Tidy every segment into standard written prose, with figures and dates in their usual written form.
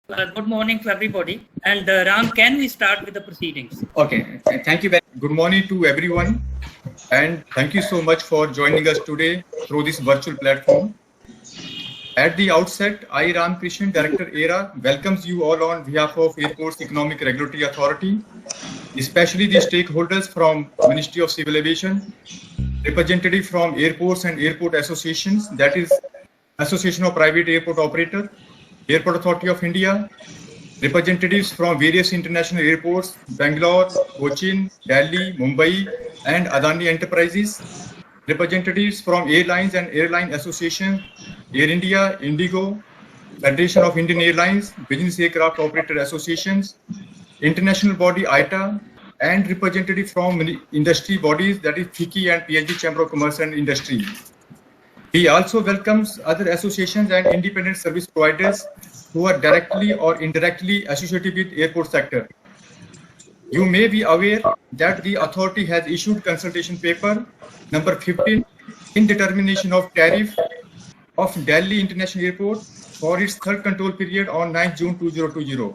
Good morning to everybody. And Ram, can we start with the proceedings? Okay, thank you very much. Good morning to everyone, and thank you so much for joining us today through this virtual platform. At the outset, I, Ram Krishan, Director ERA, welcomes you all on behalf of Airports Economic Regulatory Authority, especially the stakeholders from Ministry of Civil Aviation, representative from airports and airport associations, that is Association of Private Airport Operator, Airport Authority of India, representatives from various international airports, Bangalore, Cochin, Delhi, Mumbai, and Adani Enterprises, representatives from airlines and airline associations, Air India, Indigo, Federation of Indian Airlines, Business Aircraft Operator Associations, international body ITA, and representatives from industry bodies, that is FICCI and PhD Chamber of Commerce and Industry. He also welcomes other associations and independent service providers who are directly or indirectly associated with airport sector. You may be aware that the authority has issued consultation paper number 15 in determination of tariff of Delhi International Airport for its third control period on 9 June 2020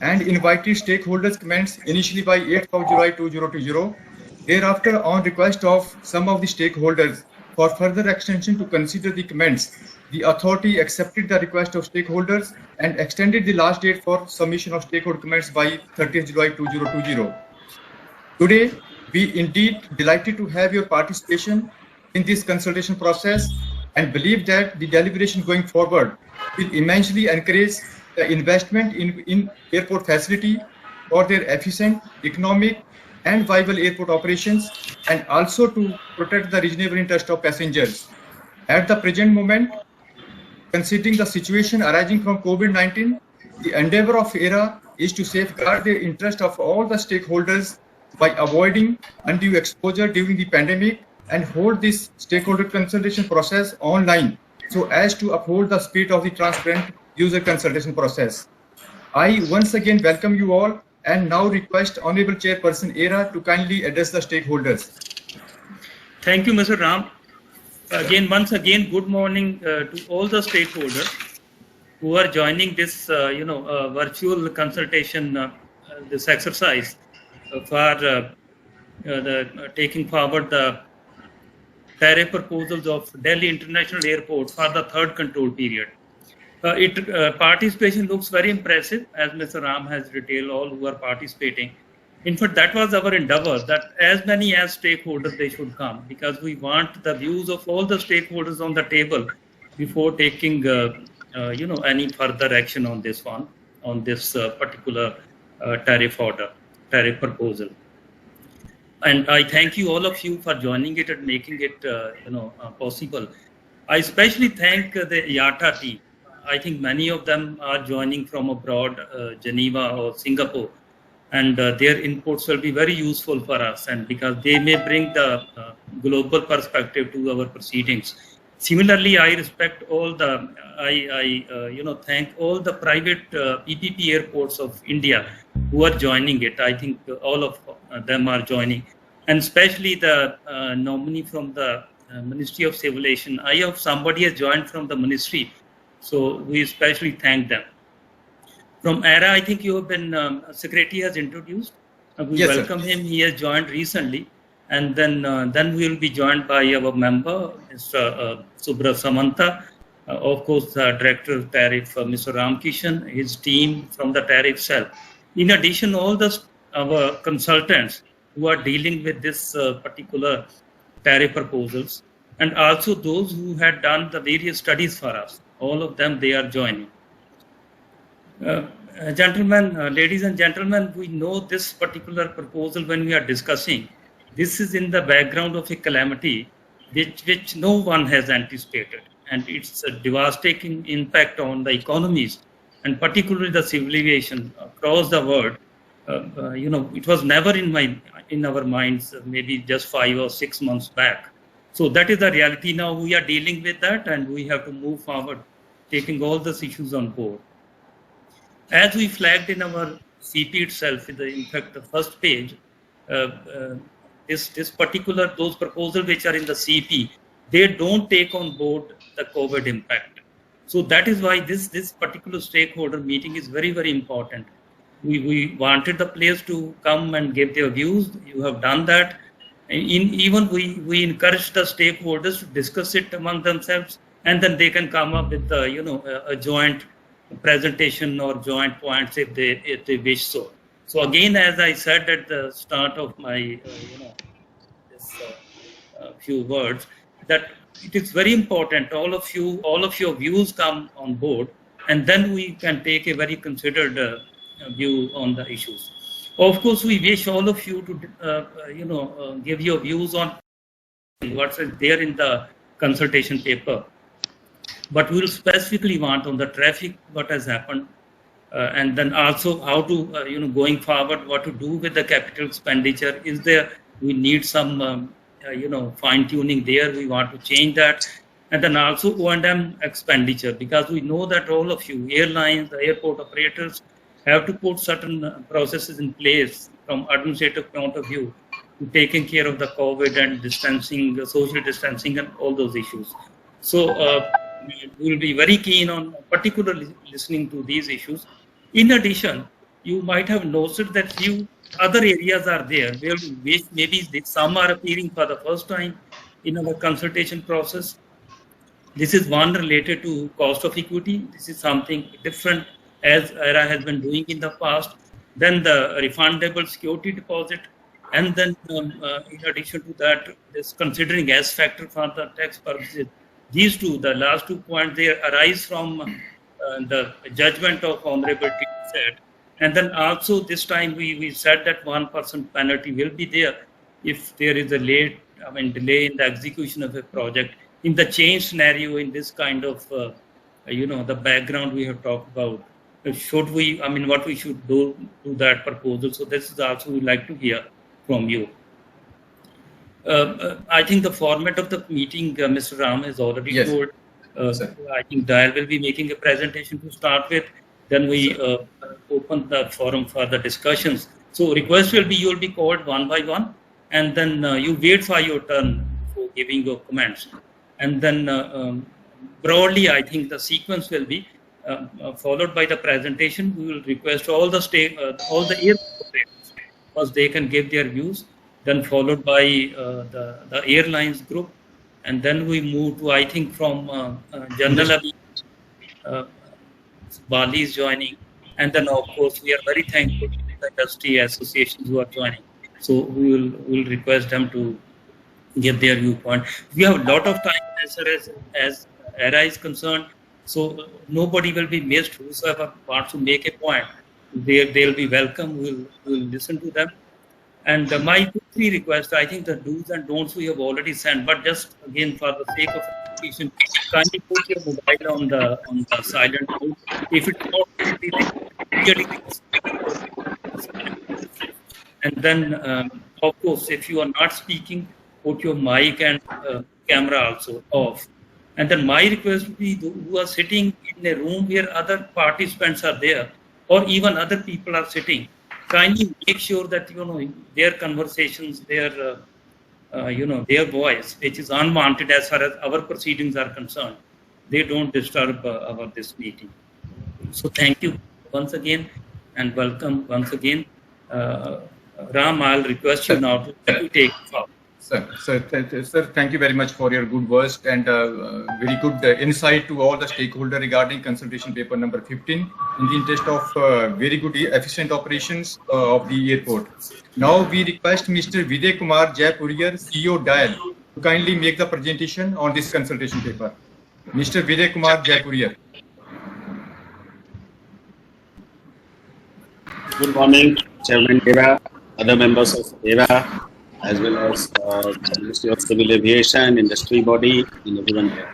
and invited stakeholders comments initially by 8th of July 2020. Thereafter, on request of some of the stakeholders for further extension to consider the comments, the authority accepted the request of stakeholders and extended the last date for submission of stakeholder comments by 30th July 2020. Today, we indeed delighted to have your participation in this consultation process and believe that the deliberation going forward will immensely encourage the investment in airport facility for their efficient, economic, and viable airport operations, and also to protect the reasonable interest of passengers. At the present moment, considering the situation arising from COVID-19, the endeavor of ERA is to safeguard the interest of all the stakeholders by avoiding undue exposure during the pandemic and hold this stakeholder consultation process online so as to uphold the spirit of the transparent user consultation process. I once again welcome you all and now request Honorable Chairperson ERA to kindly address the stakeholders. Thank you, Mr. Ram. Once again, good morning to all the stakeholders who are joining this, virtual consultation, this exercise for taking forward the tariff proposals of Delhi International Airport for the third control period. Participation looks very impressive, as Mr. Ram has detailed all who are participating. In fact, that was our endeavor, that as many as stakeholders they should come, because we want the views of all the stakeholders on the table before taking any further action on this one, on this particular tariff tariff proposal. And I thank you, all of you, for joining it and making it possible. I especially thank the IATA team. I think many of them are joining from abroad, Geneva or Singapore, and their inputs will be very useful for us, and because they may bring the global perspective to our proceedings. Similarly, I respect all the, thank all the private PPP airports of India who are joining it. I think all of them are joining, and especially the nominee from the Ministry of Civil Aviation. I hope somebody has joined from the ministry, so we especially thank them. From ERA, I think you have been, Secretary has introduced. We Yes, welcome him. He has joined recently. And then we will be joined by our member, Mr. Subra Samanta, of course, the Director of Tariff, Mr. Ram Kishan, his team from the tariff cell. In addition, all our consultants who are dealing with this particular tariff proposals, and also those who had done the various studies for us. All of them, they are joining. Ladies and gentlemen, we know this particular proposal when we are discussing. This is in the background of a calamity which no one has anticipated, and it's a devastating impact on the economies and particularly the civil aviation across the world. It was never in our minds maybe just 5 or 6 months back. So that is the reality. Now we are dealing with that, and we have to move forward, taking all these issues on board. As we flagged in our CP itself, in fact, the first page, this particular, those proposals which are in the CP, they don't take on board the COVID impact. So that is why this particular stakeholder meeting is very, very important. We wanted the players to come and give their views. You have done that. Even we encourage the stakeholders to discuss it among themselves, and then they can come up with a joint presentation or joint points if they wish so. So again, as I said at the start of my this few words, that it is very important all of your views come on board, and then we can take a very considered view on the issues. Of course, we wish all of you to give your views on what's there in the consultation paper, but we will specifically want on the traffic what has happened, and then also how to going forward what to do with the capital expenditure. Is there we need some fine tuning there, we want to change that. And then also O&M expenditure, because we know that all of you airlines, the airport operators have to put certain processes in place from administrative point of view to taking care of the COVID and distancing, the social distancing and all those issues. So we will be very keen on particularly listening to these issues. In addition, you might have noticed that few other areas are there where maybe some are appearing for the first time in our consultation process. This is one related to cost of equity. This is something different as ERA has been doing in the past. Then the refundable security deposit. And then in addition to that, this considering S factor for the tax purposes. These two, the last 2 points, they arise from the judgment of Honorable said. And then also this time we said that 1% penalty will be there if there is a delay in the execution of a project. In the change scenario, in this kind of, the background we have talked about, should we, what we should do to that proposal. So this is also we'd like to hear from you. I think the format of the meeting, Mr. Ram has already told. I think Dayal will be making a presentation to start with. Then we open the forum for the discussions. So request will be, you will be called one by one, and then you wait for your turn for giving your comments. And then broadly, I think the sequence will be followed by the presentation. We will request all the airport operators, because they can give their views, then followed by the airlines group. And then we move to, I think, from General Bali is joining. And then, of course, we are very thankful to the industry associations who are joining. So we will request them to give their viewpoint. We have a lot of time as far as ERA is concerned. So nobody will be missed. Whoever wants to make a point, they'll be welcome. We'll listen to them. And my three requests, I think the do's and don'ts we have already sent, but just again for the sake of education, kindly put your mobile on the silent mode. If it's not, and then of course, if you are not speaking, put your mic and camera also off. And then my request would be who are sitting in a room where other participants are there, or even other people are sitting, kindly make sure that their conversations, their their voice, which is unwanted as far as our proceedings are concerned, they don't disturb this meeting. So thank you once again and welcome once again. Ram, I'll request you now to take forward. Sir, thank you very much for your good words and very good insight to all the stakeholders regarding consultation paper number 15 in the interest of very good efficient operations of the airport. Now we request Mr. Vidya Kumar Jaipuriar, CEO Dayal, to kindly make the presentation on this consultation paper. Mr. Vidya Kumar Jaipuriar. Good morning, Chairman ERA, other members of ERA, as well as the Ministry of Civil Aviation, industry body, and everyone there.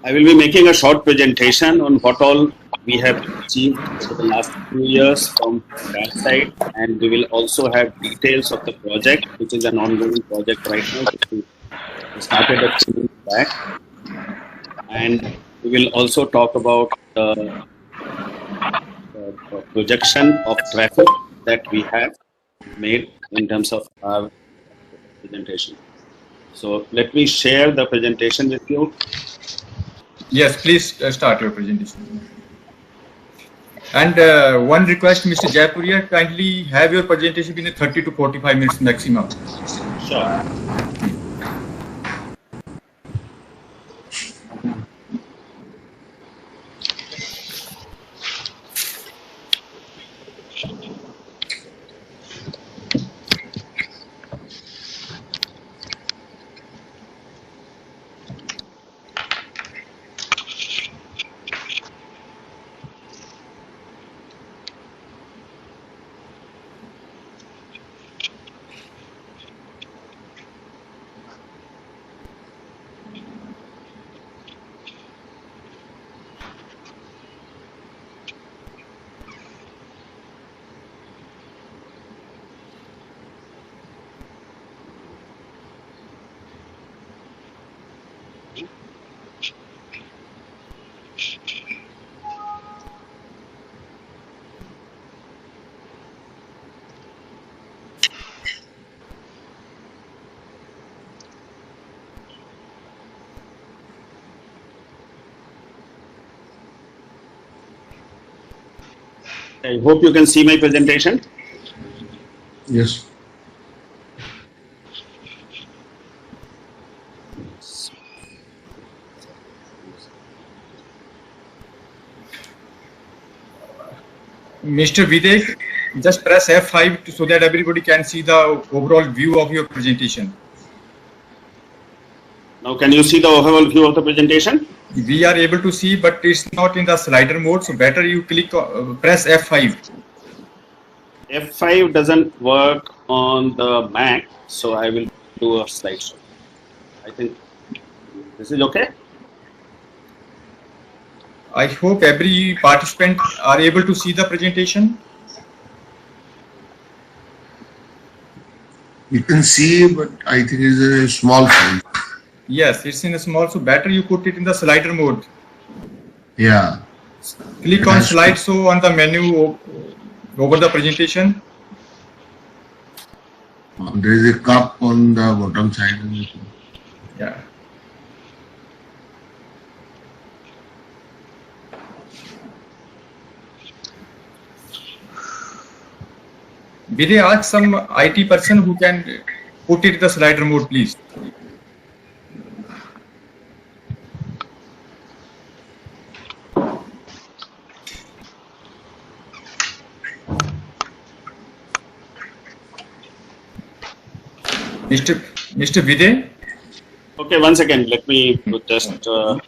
I will be making a short presentation on what all we have achieved over the last few years from that side, and we will also have details of the project, which is an ongoing project right now, which we started a few months back. And we will also talk about the projection of traffic that we have made in terms of our presentation. So let me share the presentation with you. Yes, please start your presentation. And one request, Mr. Jaipuria, kindly have your presentation in 30 to 45 minutes maximum. Sure. I hope you can see my presentation. Yes. Mr. Videk, just press F5 so that everybody can see the overall view of your presentation. Now, can you see the overall view of the presentation? We are able to see, but it's not in the slider mode. So better you press F5. F5 doesn't work on the Mac, so I will do a slideshow. I think this is okay. I hope every participant are able to see the presentation. You can see, but I think it's a small size. Yes, it's in a small, so better you put it in the slider mode. Yeah. Click on slideshow on the menu over the presentation. There is a cup on the bottom side. Yeah. Vidya, ask some IT person who can put it in the slider mode, please. Mr. Vidya? Okay, one second. Let me just. Okay.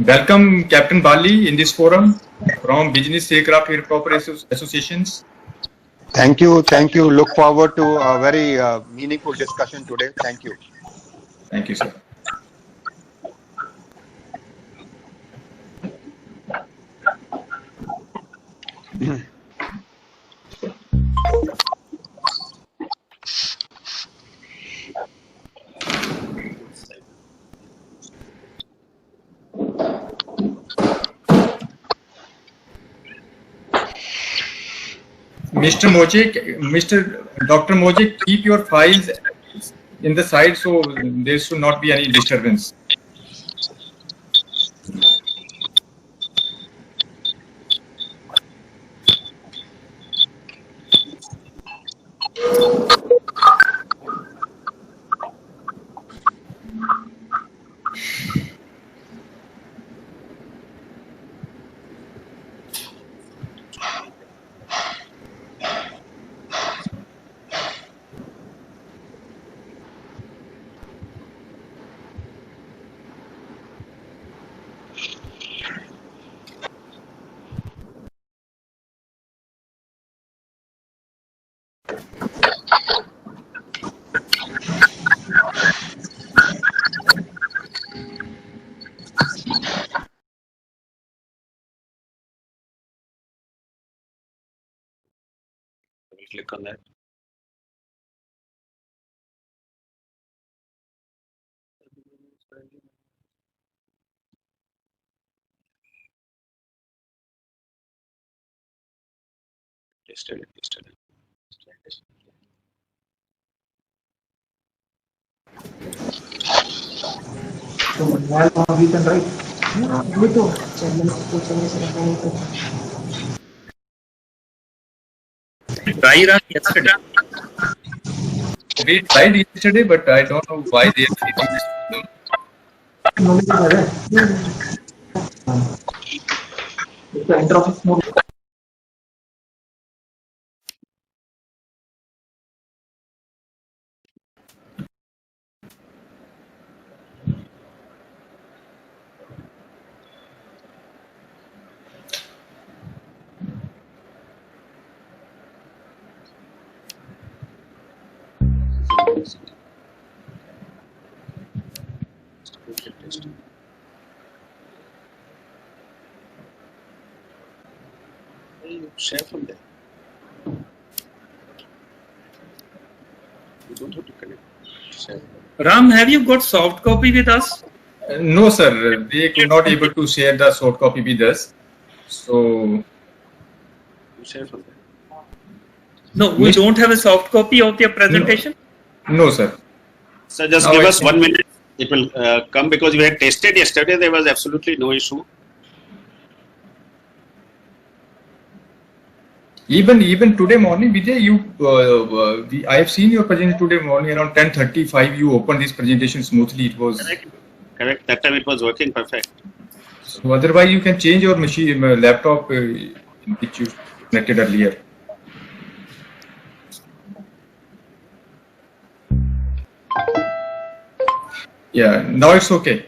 Welcome, Captain Bali, in this forum from Business Aircraft Proper Associations. Thank you. Thank you. Look forward to a very meaningful discussion today. Thank you. Thank you, sir. Mr. Dr. Mojik, keep your files in the side so there should not be any disturbance. click on that. Tested it, tested it. We can write. Dry run yesterday. We tried yesterday, but I don't know why they are facing this problem. It's the interoffice mode. Share from there. You don't have to connect. Share. Ram, have you got soft copy with us? No, sir. They could not able to share the soft copy with us. So, You share from there. No, we don't have a soft copy of your presentation. no, sir. So just Now give I us can- 1 minute. It will come because we had tested yesterday. There was absolutely no issue. Even today morning, Vijay, I have seen your presentation today morning around 10:35. You opened this presentation smoothly. It was Correct. That time it was working perfect. so. Otherwise, you can change your machine, laptop, which you connected earlier. Yeah, now it's okay.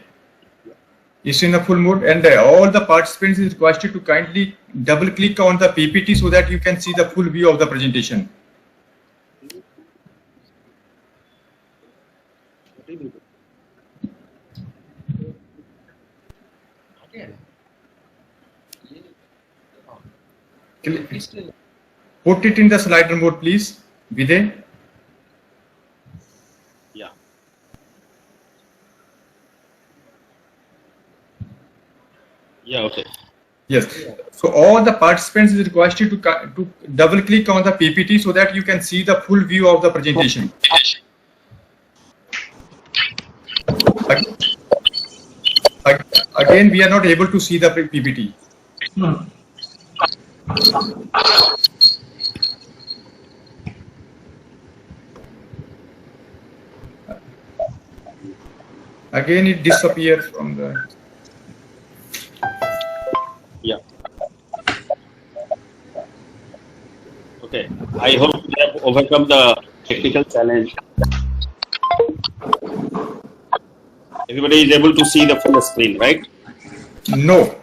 It's in a full mode, and all the participants is requested to kindly double click on the PPT so that you can see the full view of the presentation. Put it in the slider mode, please, Vijay. Yeah. Yeah, okay. Yes. So all the participants is requested to double click on the PPT so that you can see the full view of the presentation. Again, we are not able to see the PPT. Again, it disappears from the. Yeah. Okay. I hope we have overcome the technical challenge. Everybody is able to see the full screen, right? No,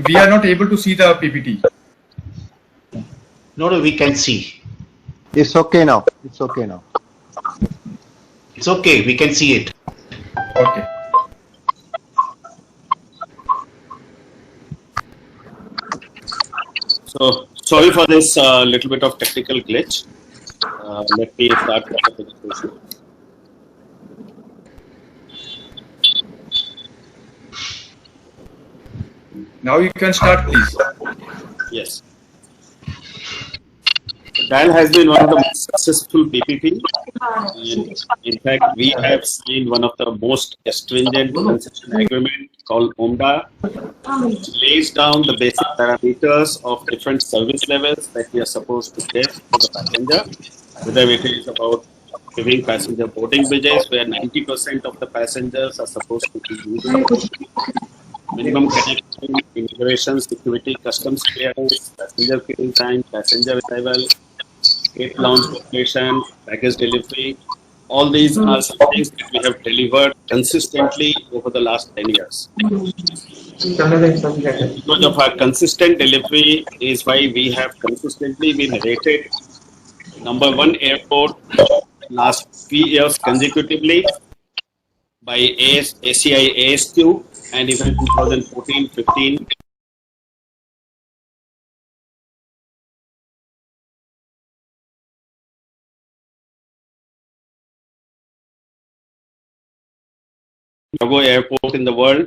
we are not able to see the PPT. No, we can see. It's okay now. It's okay now. It's okay. We can see it. Okay. So sorry for this little bit of technical glitch. Let me start with the presentation. Now you can start, please. Yes. DIAL has been one of the most successful PPP. And in fact, we have signed one of the most stringent concession agreement called OMDA, which lays down the basic parameters of different service levels that we are supposed to give to the passenger, whether it is about giving passenger boarding bridges where 90% of the passengers are supposed to be using minimum connection, immigration, security, customs clearance, passenger queuing time, passenger arrival, gate lounge location, package delivery. All these are some things that we have delivered consistently over the last 10 years. Because of our consistent delivery is why we have consistently been rated #1 airport last 3 years consecutively by ACI ASQ and even 2014-15 cargo airport in the world.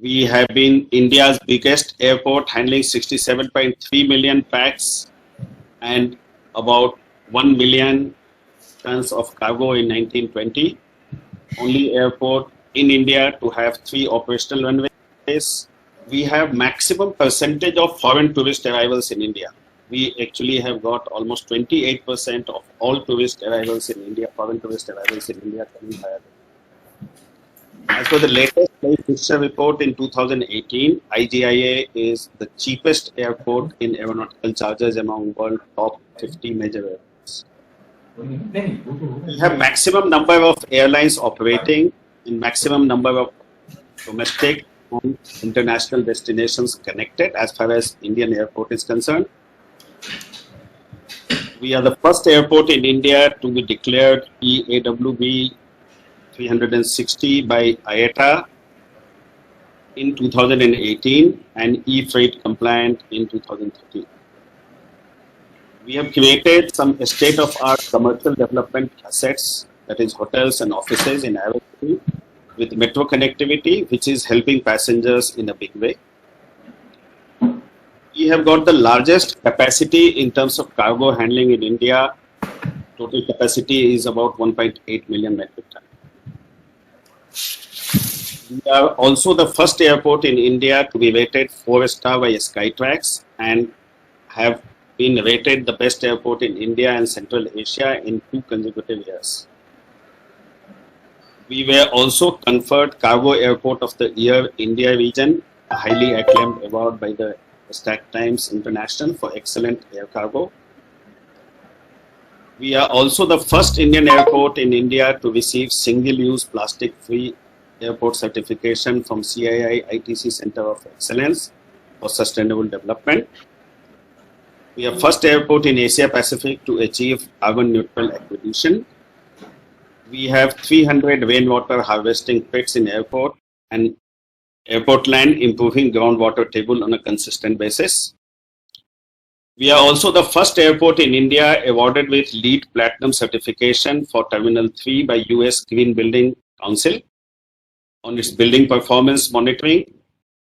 We have been India's biggest airport, handling 67.3 million packs and about 1 million tons of cargo in 1920. Only airport in India to have 3 operational runways. We have maximum percentage of foreign tourist arrivals in India. We actually have got almost 28% of all tourist arrivals in India, foreign tourist arrivals in India coming via. As for the latest Price Fixture report in 2018, IGIA is the cheapest airport in aeronautical charges among world top 50 major airports. We have maximum number of airlines operating in maximum number of domestic and international destinations connected as far as Indian airport is concerned. We are the first airport in India to be declared EAWB 360 by IATA in 2018 and E-Freight compliant in 2013. We have created some state-of-art commercial development assets, that is hotels and offices in Aerocity with metro connectivity, which is helping passengers in a big way. We have got the largest capacity in terms of cargo handling in India. Total capacity is about 1.8 million metric tons. We are also the first airport in India to be rated 4-star by Skytrax and have been rated the best airport in India and Central Asia in 2 consecutive years. We were also conferred Cargo Airport of the Year India region, a highly acclaimed award by the Stack Times International for excellent air cargo. We are also the first Indian airport in India to receive single-use plastic-free airport certification from CII ITC Center of Excellence for Sustainable Development. We are first airport in Asia Pacific to achieve carbon neutral acquisition. We have 300 rainwater harvesting pits in airport and airport land, improving groundwater table on a consistent basis. We are also the first airport in India awarded with LEED Platinum certification for Terminal 3 by US Green Building Council on its building performance monitoring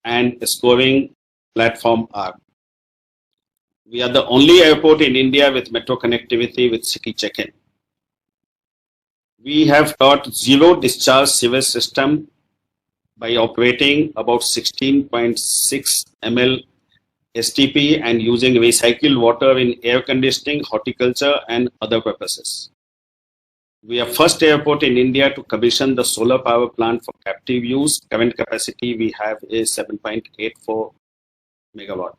and scoring platform R. We are the only airport in India with metro connectivity with city check-in. We have got zero discharge sewage system by operating about 16.6 ml STP and using recycled water in air conditioning, horticulture and other purposes. We are first airport in India to commission the solar power plant for captive use. Current capacity we have is 7.84 megawatt.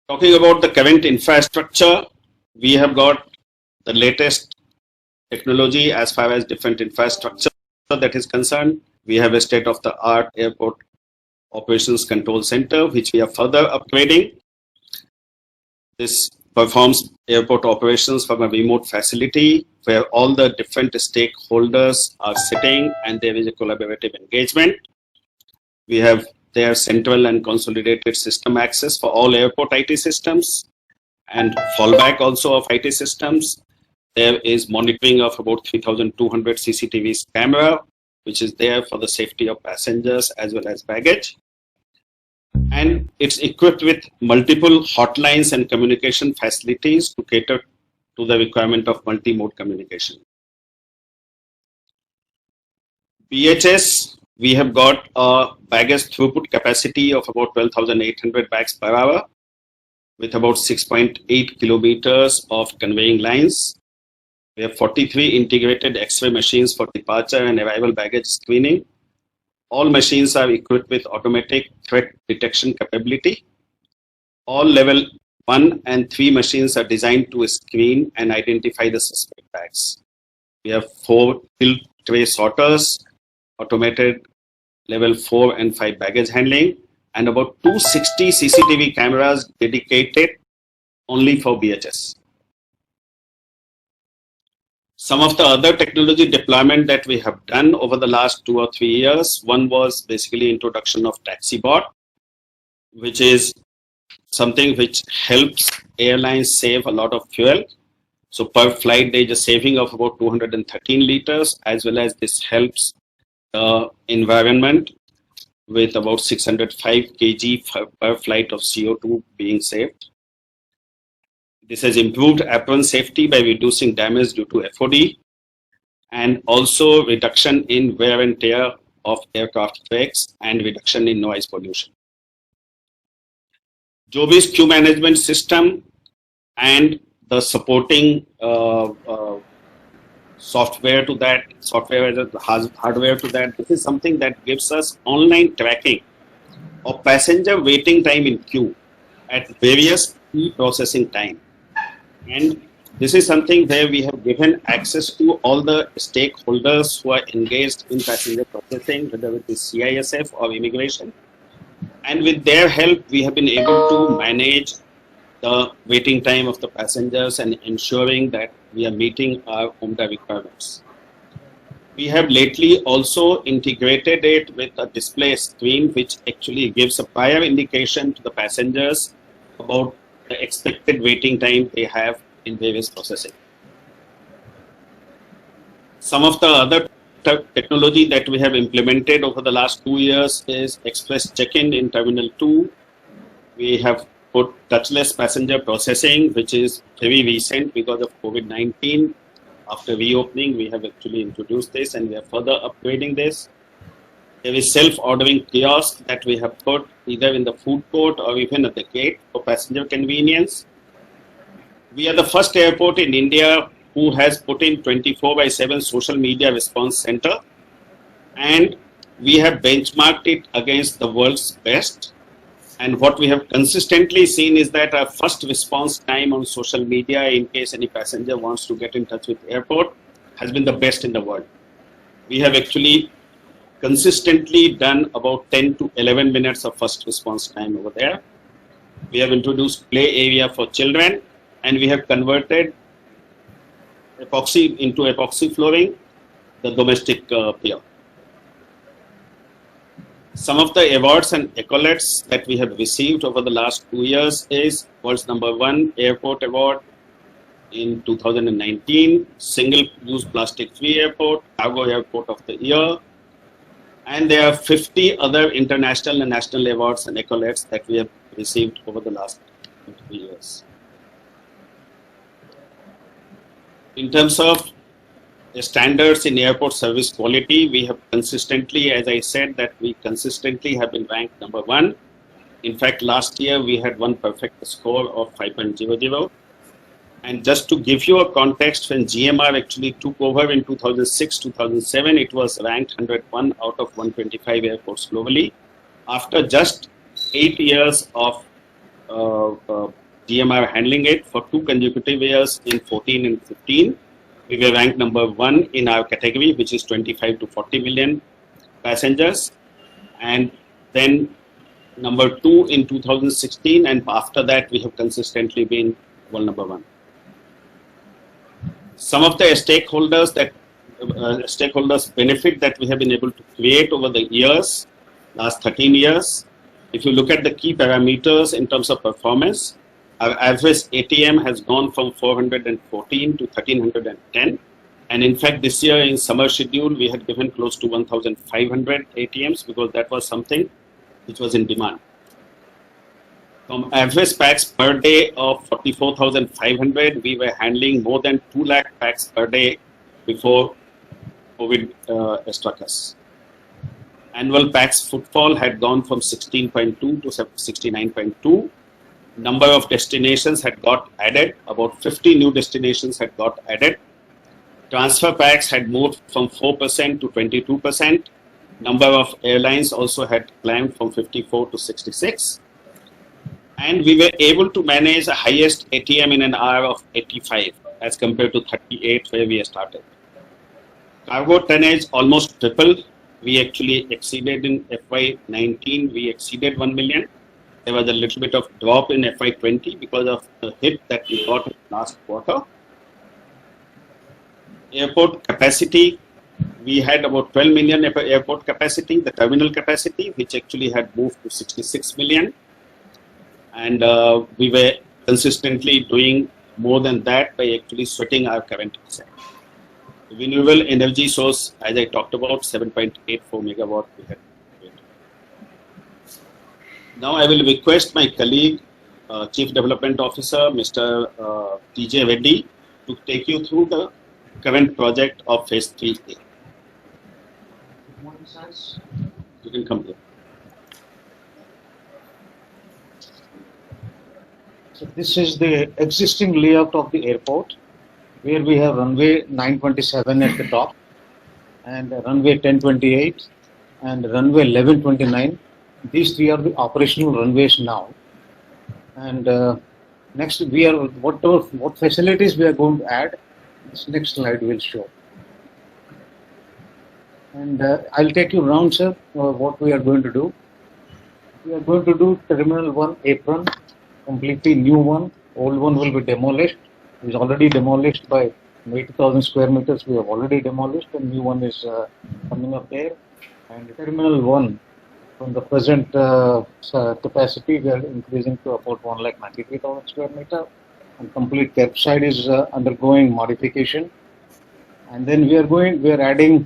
Talking about the current infrastructure, we have got the latest technology as far as different infrastructure that is concerned. We have a state-of-the-art airport operations control center, which we are further upgrading. This performs airport operations from a remote facility where all the different stakeholders are sitting and there is a collaborative engagement. We have their central and consolidated system access for all airport IT systems and fallback also of IT systems. There is monitoring of about 3,200 CCTV camera, which is there for the safety of passengers as well as baggage. And it's equipped with multiple hotlines and communication facilities to cater to the requirement of multi-mode communication. BHS, we have got a baggage throughput capacity of about 12,800 bags per hour with about 6.8 kilometers of conveying lines. We have 43 integrated X-ray machines for departure and arrival baggage screening. All machines are equipped with automatic threat detection capability. All level 1 and 3 machines are designed to screen and identify the suspect bags. We have 4 fill tray sorters, automated level 4 and 5 baggage handling, and about 260 CCTV cameras dedicated only for BHS. Some of the other technology deployment that we have done over the last 2 or 3 years, one was basically introduction of TaxiBot, which is something which helps airlines save a lot of fuel. So per flight, there is a saving of about 213 liters, as well as this helps the environment with about 605 kg per flight of CO2 being saved. This has improved apron safety by reducing damage due to FOD and also reduction in wear and tear of aircraft brakes and reduction in noise pollution. Joby's queue management system and the supporting software to that, software as a hardware to that, this is something that gives us online tracking of passenger waiting time in queue at various pre-processing time. And this is something where we have given access to all the stakeholders who are engaged in passenger processing, whether it is CISF or immigration. And with their help, we have been able to manage the waiting time of the passengers and ensuring that we are meeting our OMDA requirements. We have lately also integrated it with a display screen, which actually gives a prior indication to the passengers about the expected waiting time they have in various processing. Some of the other technology that we have implemented over the last 2 years is express check-in in Terminal 2. We have put touchless passenger processing, which is very recent because of COVID-19. After reopening, we have actually introduced this and we are further upgrading this. There is self-ordering kiosk that we have put either in the food court or even at the gate for passenger convenience. We are the first airport in India who has put in 24/7 social media response center, and we have benchmarked it against the world's best. And what we have consistently seen is that our first response time on social media, in case any passenger wants to get in touch with airport, has been the best in the world. We have actually consistently done about 10 to 11 minutes of first response time over there. We have introduced play area for children, and we have converted epoxy into epoxy flooring, the domestic pier. Some of the awards and accolades that we have received over the last 2 years is World's #1 Airport Award in 2019, Single-Use Plastic-Free Airport, Cargo Airport of the Year, and there are 50 other international and national awards and accolades that we have received over the last 3 years. In terms of the standards in airport service quality, we have consistently, as I said, that we consistently have been ranked #1. In fact, last year we had one perfect score of 5.00. And just to give you a context, when GMR actually took over in 2006-2007, it was ranked 101 out of 125 airports globally. After just 8 years of GMR handling it for 2 consecutive years in 14 and 15, we were ranked #1 in our category, which is 25 to 40 million passengers. And then #2 in 2016, and after that we have consistently been world #1. Some of the stakeholders benefit that we have been able to create over the years, last 13 years. If you look at the key parameters in terms of performance, our average ATM has gone from 414 to 1310. And in fact, this year in summer schedule, we had given close to 1,500 ATMs because that was something which was in demand. From average packs per day of 44,500, we were handling more than 2 lakh packs per day before COVID struck us. Annual packs footfall had gone from 16.2 to 69.2. Number of destinations had got added, about 50 new destinations had got added. Transfer packs had moved from 4% to 22%. Number of airlines also had climbed from 54 to 66. And we were able to manage the highest ATM in an hour of 85 as compared to 38 where we started. Cargo tonnage almost tripled. We actually exceeded in FY19, we exceeded 1 million. There was a little bit of drop in FY20 because of the hit that we got in last quarter. Airport capacity, we had about 12 million airport capacity, the terminal capacity, which actually had moved to 66 million. And we were consistently doing more than that by actually sweating our current asset. Renewable energy source, as I talked about, 7.84 megawatt. We had. Now I will request my colleague, Chief Development Officer, Mr. TJ Reddy, to take you through the current project of Phase 3A. You can come here. So this is the existing layout of the airport, where we have runway 927 at the top, and runway 1028 and runway 1129. These three are the operational runways now. And next, we are what facilities we are going to add. This next slide will show. And I'll take you around, sir, what we are going to do. We are going to do Terminal 1 apron, completely new one. Old one will be demolished. It is already demolished by 80,000 square meters. We have already demolished. The new one is coming up there. And Terminal 1, from the present capacity, we are increasing to about 193,000 square meter. And complete curbside is undergoing modification. And then we are adding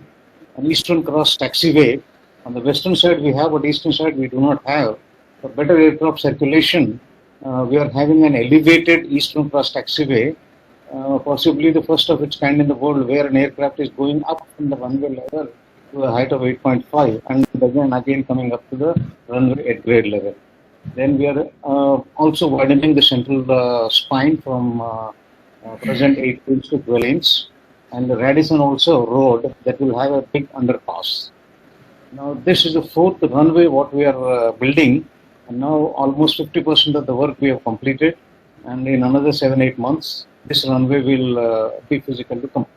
an Eastern Cross taxiway. On the western side we have, but eastern side we do not have. For better aircraft circulation, we are having an elevated Eastern Cross taxiway, possibly the first of its kind in the world, where an aircraft is going up from the runway level to a height of 8.5 and again coming up to the runway at grade level. Then we are also widening the central spine from present 8 inch to 12 inch, and the Radisson also road that will have a big underpass. Now this is the fourth runway what we are building, and now almost 50% of the work we have completed, and in another 7-8 months this runway will be physically complete.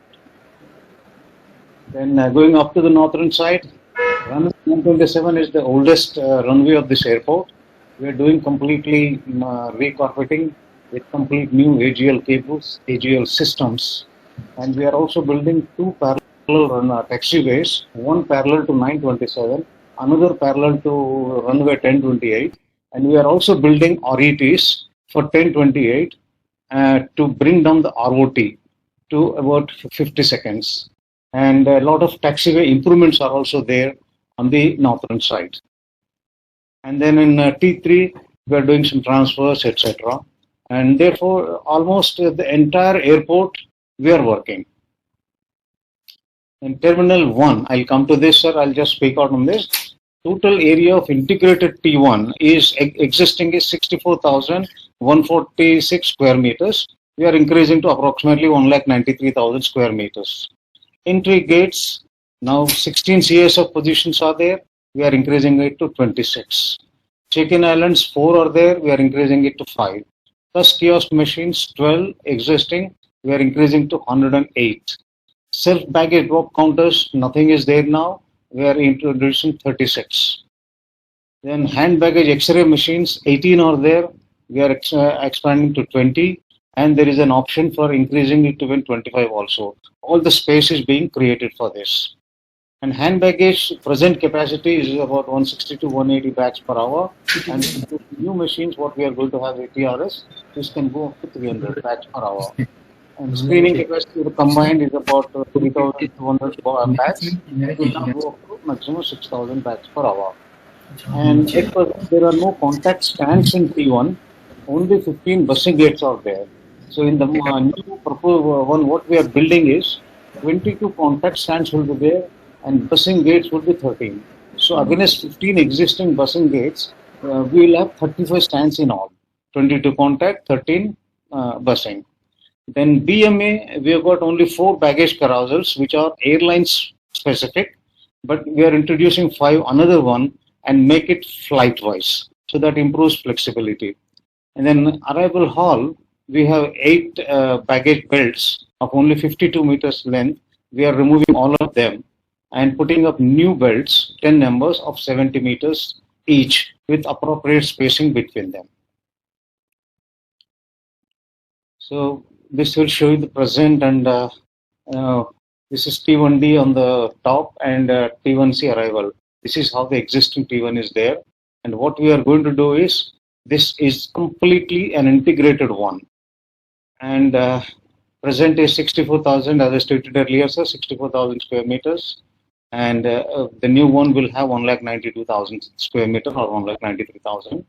Then going up to the northern side, runway 127 is the oldest runway of this airport. We are doing completely recarpeting with complete new AGL cables, AGL systems, and we are also building two parallel taxiways, one parallel to 927, another parallel to runway 1028, and we are also building RETs for 1028 to bring down the ROT to about 50 seconds. And a lot of taxiway improvements are also there on the northern side. And then in T3, we are doing some transfers, etc. And therefore, almost the entire airport, we are working. In Terminal 1, I'll come to this, sir. I'll just speak out on this. Total area of integrated T1 is existing is 64,146 square meters. We are increasing to approximately 193,000 square meters. Entry gates, now 16 CS of positions are there. We are increasing it to 26. Check-in islands, 4 are there. We are increasing it to 5. Plus kiosk machines, 12 existing. We are increasing to 108. Self-baggage drop counters, nothing is there now. We are introducing 36. Then hand baggage X-ray machines, 18 are there. We are expanding to 20. And there is an option for increasing it to even 25 also. All the space is being created for this. And hand baggage present capacity is about 160 to 180 bags per hour. And with new machines, what we are going to have ATRS, this can go up to 300 bags per hour. And screening capacity combined is about 3,200 bags. It will now go up to maximum 6,000 bags per hour. And at present, there are no contact stands in T1. Only 15 busing gates are there. So in the new proposed one, what we are building is 22 contact stands will be there, and busing gates will be 13. So against 15 existing busing gates, we will have 35 stands in all. 22 contact, 13 busing. Then BMA, we have got only 4 baggage carousels, which are airlines specific, but we are introducing 5 another one and make it flight wise. So that improves flexibility. And then arrival hall, we have 8 baggage belts of only 52 meters length. We are removing all of them and putting up new belts, 10 numbers of 70 meters each with appropriate spacing between them. So this will show you the present, and this is T1D on the top and T1C arrival. This is how the existing T1 is there. And what we are going to do is, this is completely an integrated one. and present is 64,000, as I stated earlier, sir, 64,000 square meters. And the new one will have 192,000 square meter or 193,000.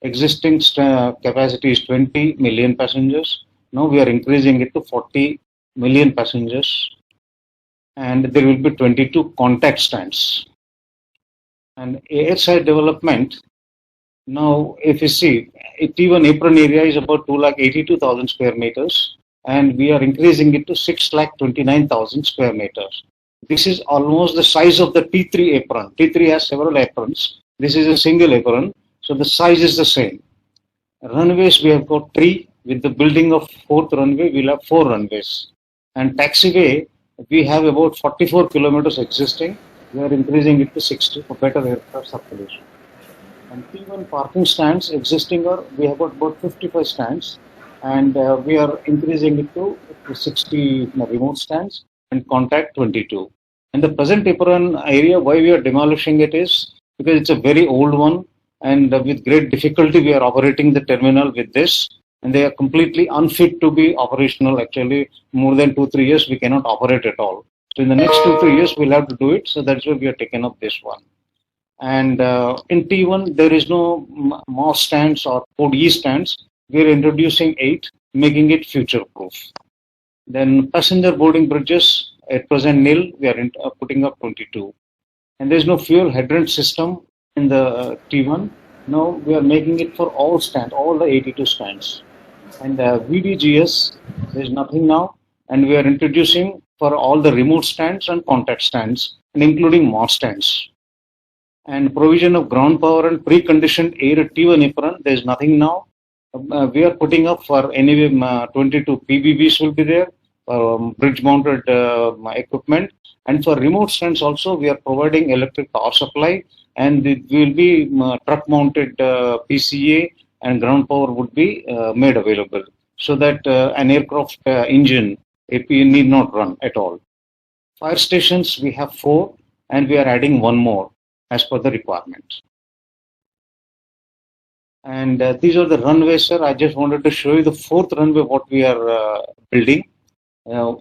Existing capacity is 20 million passengers. Now we are increasing it to 40 million passengers, and there will be 22 contact stands. And airside development, now if you see, T1 apron area is about 282,000 square meters, and we are increasing it to 629,000 square meters. This is almost the size of the T3 apron. T3 has several aprons. This is a single apron, so the size is the same. Runways, we have got 3. With the building of 4th runway, we'll have 4 runways. And taxiway, we have about 44 kilometers existing. We are increasing it to 60 for better aircraft circulation. And T1 parking stands existing, we have got about 55 stands, and we are increasing it to 60 remote stands and contact 22. And the present apron area, why we are demolishing it is because it's a very old one, and with great difficulty we are operating the terminal with this, and they are completely unfit to be operational. Actually, more than 2-3 years we cannot operate at all. So in the next 2-3 years we'll have to do it. So that's why we are taking up this one. And in T1 there is no MOS stands or Code E stands. We are introducing 8, making it future proof. Then passenger boarding bridges, at present nil, we are putting up 22. And there is no fuel hydrant system in the T1. Now we are making it for all stands, all the 82 stands. And VDGS, there is nothing now. And we are introducing for all the remote stands and contact stands, and including MOS stands. And provision of ground power and preconditioned air at T1 apron, there is nothing now. We are putting up for anyway 22 PBBs will be there, bridge mounted equipment, and for remote stands also we are providing electric power supply, and it will be truck mounted PCA, and ground power would be made available, so that an aircraft engine AP need not run at all. Fire stations we have 4, and we are adding 1 more as per the requirement. And these are the runways, sir. I just wanted to show you the 4th runway what we are building, where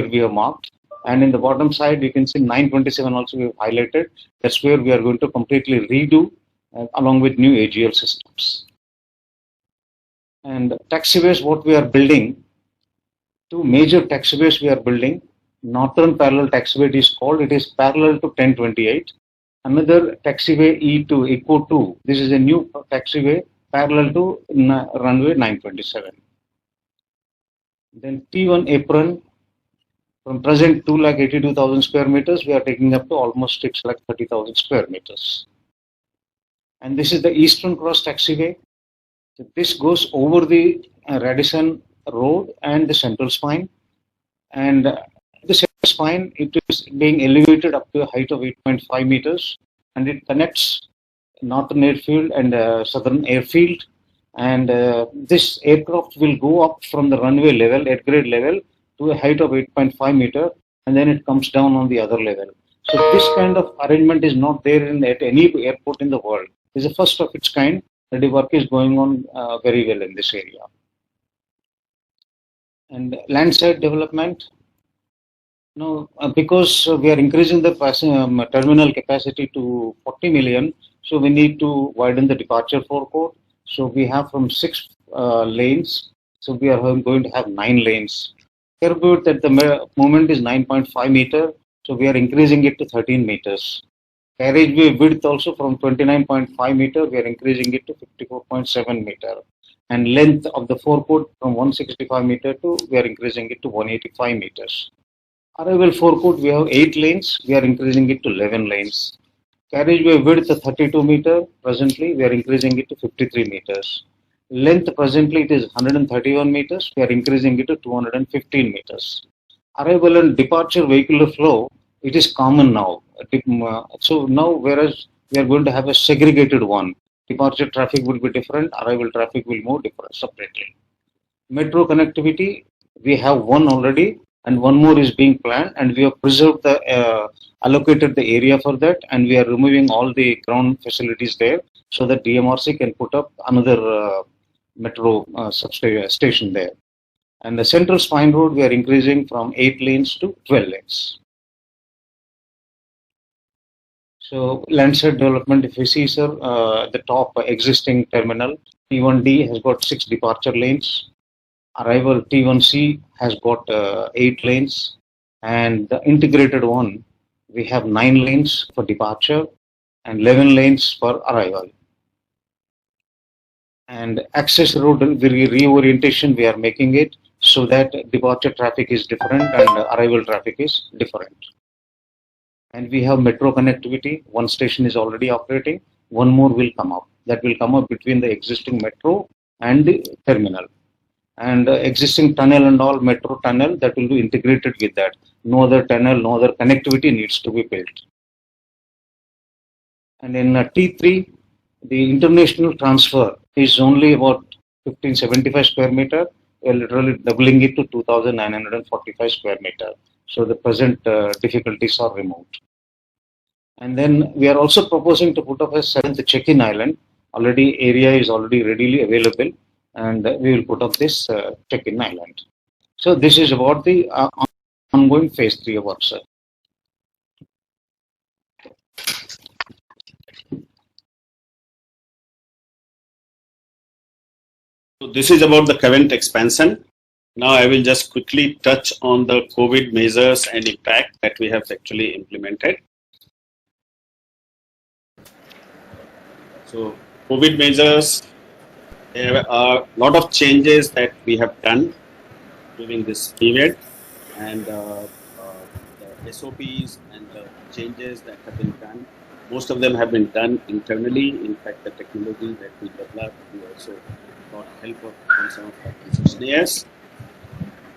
we have marked. And in the bottom side, you can see 927 also we have highlighted. That's where we are going to completely redo along with new AGL systems. And taxiways, what we are building, 2 major taxiways we are building. Northern parallel taxiway it is called. It is parallel to 1028. Another taxiway E2, Eco 2. This is a new taxiway parallel to runway 927. Then T1 apron, from present 282,000 square meters, we are taking up to almost 630,000 square meters. And this is the Eastern Cross taxiway. So this goes over the Radisson Road and the Central Spine. And the Central Spine, it is being elevated up to a height of 8.5 meters, and it connects Northern Airfield and Southern Airfield. And this aircraft will go up from the runway level, at grade level, to a height of 8.5 meter, and then it comes down on the other level. So this kind of arrangement is not there at any airport in the world. It's the first of its kind. The work is going on very well in this area. And landside development. Now, because we are increasing the terminal capacity to 40 million, so we need to widen the departure forecourt. So we have from 6 lanes, so we are going to have 9 lanes. Curb width at the moment is 9.5 meter, so we are increasing it to 13 meters. Carriageway width also from 29.5 meter, we are increasing it to 54.7 meter. And length of the forecourt from 165 meter to, we are increasing it to 185 meters. Arrival forecourt, we have 8 lanes, we are increasing it to 11 lanes. Carriageway width 32 meter, presently we are increasing it to 53 meters. Length presently it is 131 meters, we are increasing it to 215 meters. Arrival and departure vehicular flow, it is common now. So now, whereas we are going to have a segregated one, departure traffic will be different, arrival traffic will move different separately. Metro connectivity, we have 1 already, and 1 more is being planned, and we have preserved the allocated the area for that, and we are removing all the ground facilities there, so that DMRC can put up another metro station there. And the Central Spine Road, we are increasing from 8 lanes to 12 lanes. So Landside development, if you see, sir, the top existing terminal, T1D has got 6 departure lanes. Arrival T1C has got 8 lanes. And the integrated one, we have 9 lanes for departure and 11 lanes for arrival. And access road reorientation, we are making it so that departure traffic is different and arrival traffic is different. And we have metro connectivity. One station is already operating. One more will come up. That will come up between the existing metro and the terminal. And existing tunnel and all metro tunnel, that will be integrated with that. No other tunnel, no other connectivity needs to be built. And in T3, the international transfer is only about 1575 square meter. We are literally doubling it to 2945 square meter. So the present difficulties are removed. And then we are also proposing to put up a 7th check-in island. Already area is already readily available, and we will put up this check-in island. So this is about the ongoing phase 3 of work, sir. So this is about the current expansion. Now I will just quickly touch on the COVID measures and impact that we have actually implemented. So COVID measures, there are a lot of changes that we have done during this period, and the SOPs and the changes that have been done, most of them have been done internally. In fact, the technology that we developed, we also got help from some of our concessionaires.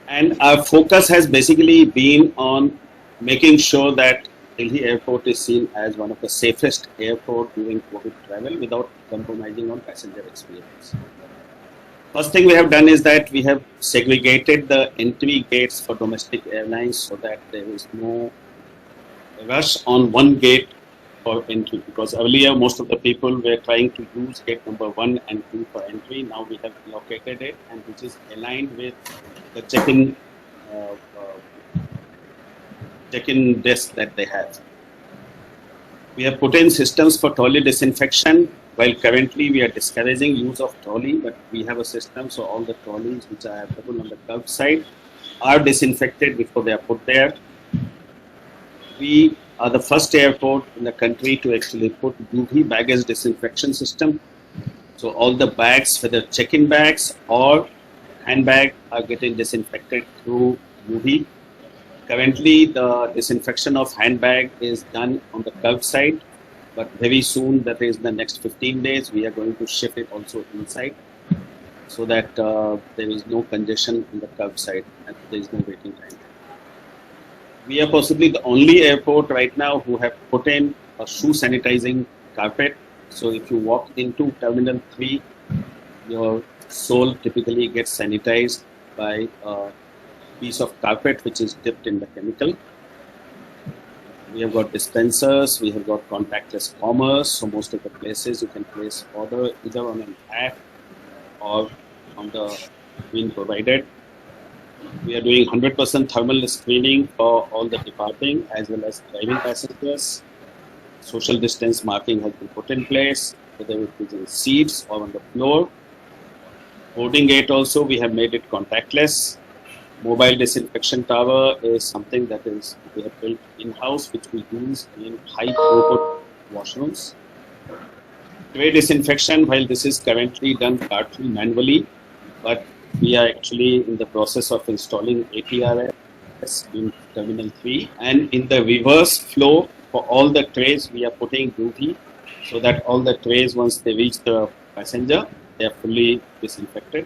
And our focus has basically been on making sure that Delhi Airport is seen as one of the safest airports during COVID travel without compromising on passenger experience. First thing we have done is that we have segregated the entry gates for domestic airlines so that there is no rush on one gate for entry, because earlier most of the people were trying to use gate number 1 and 2 for entry. Now we have located it, and which is aligned with the check-in desk that they have. We have put in systems for trolley disinfection. While currently we are discouraging use of trolley, but we have a system so all the trolleys which are available on the curbside are disinfected before they are put there. We are the first airport in the country to actually put UV baggage disinfection system. So all the bags, whether check-in bags or handbag, are getting disinfected through UV. Currently, the disinfection of handbag is done on the curbside, but very soon, that is the next 15 days, we are going to shift it also inside, so that there is no congestion in the curbside and there is no waiting time. We are possibly the only airport right now who have put in a shoe sanitizing carpet. So if you walk into Terminal 3, your sole typically gets sanitized by a piece of carpet which is dipped in the chemical. We have got dispensers, we have got contactless commerce, so most of the places you can place order either on an app or on the screen provided. We are doing 100% thermal screening for all the departing as well as driving passengers. Social distance marking has been put in place, whether it is in seats or on the floor. Boarding gate also, we have made it contactless. Mobile disinfection tower is something that is we have built in-house, which we use in high throughput washrooms. Tray disinfection, while this is currently done partly manually, but we are actually in the process of installing ATRS in Terminal 3. And in the reverse flow, for all the trays, we are putting UV so that all the trays, once they reach the passenger, they are fully disinfected.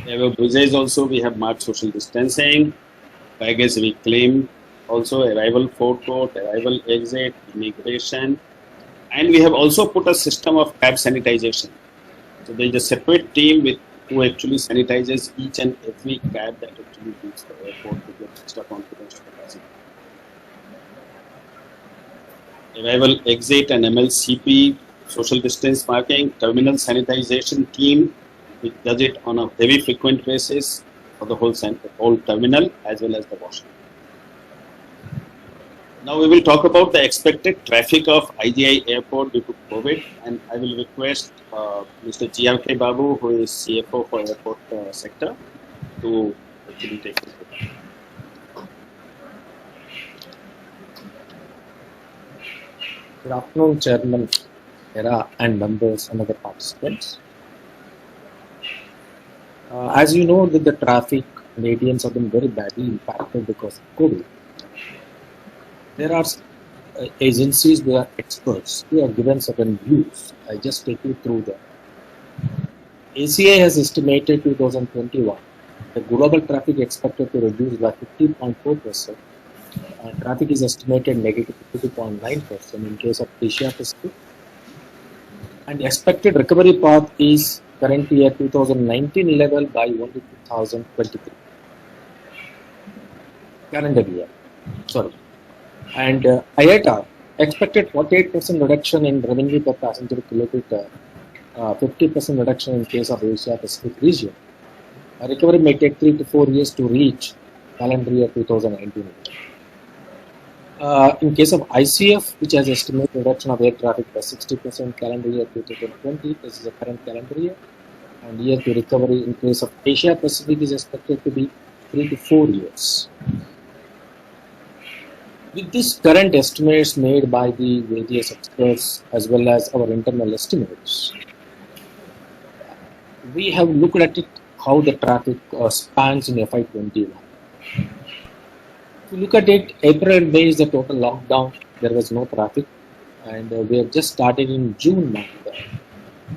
Aero bridges also, we have marked social distancing, baggage reclaim, also arrival forecourt, arrival exit, immigration, and we have also put a system of cab sanitization. So there is a separate team who actually sanitizes each and every cab that actually leaves the airport to get extra confidence to the passenger. Arrival, exit, and MLCP, social distance marking, terminal sanitization team which does it on a very frequent basis for the whole center, whole terminal as well as the washroom. Now we will talk about the expected traffic of IGI airport due to COVID, and I will request Mr. GRK Babu, who is CFO for airport sector, to actually take this. Good afternoon, Chairman ERA and members and other participants. As you know, that the traffic and ATMs have been very badly impacted because of COVID. There are agencies, there are experts who have given certain views. I just take you through them. ACI has estimated 2021 the global traffic expected to reduce by 50.4%. Traffic is estimated negative 2.9% in case of Asia Pacific. And the expected recovery path is currently at 2019 level by only 2023 calendar year. Sorry. And IATA expected 48% reduction in revenue per passenger kilometer, 50% reduction in case of Asia Pacific region. A recovery may take 3 to 4 years to reach calendar year 2019. In case of ICF, which has estimated reduction of air traffic by 60% calendar year 2020, this is the current calendar year, and year to recovery in case of Asia Pacific is expected to be 3 to 4 years. With these current estimates made by the various experts as well as our internal estimates, we have looked at it how the traffic spans in FY21. If you look at it, April and May is the total lockdown. There was no traffic, and we have just started in June month,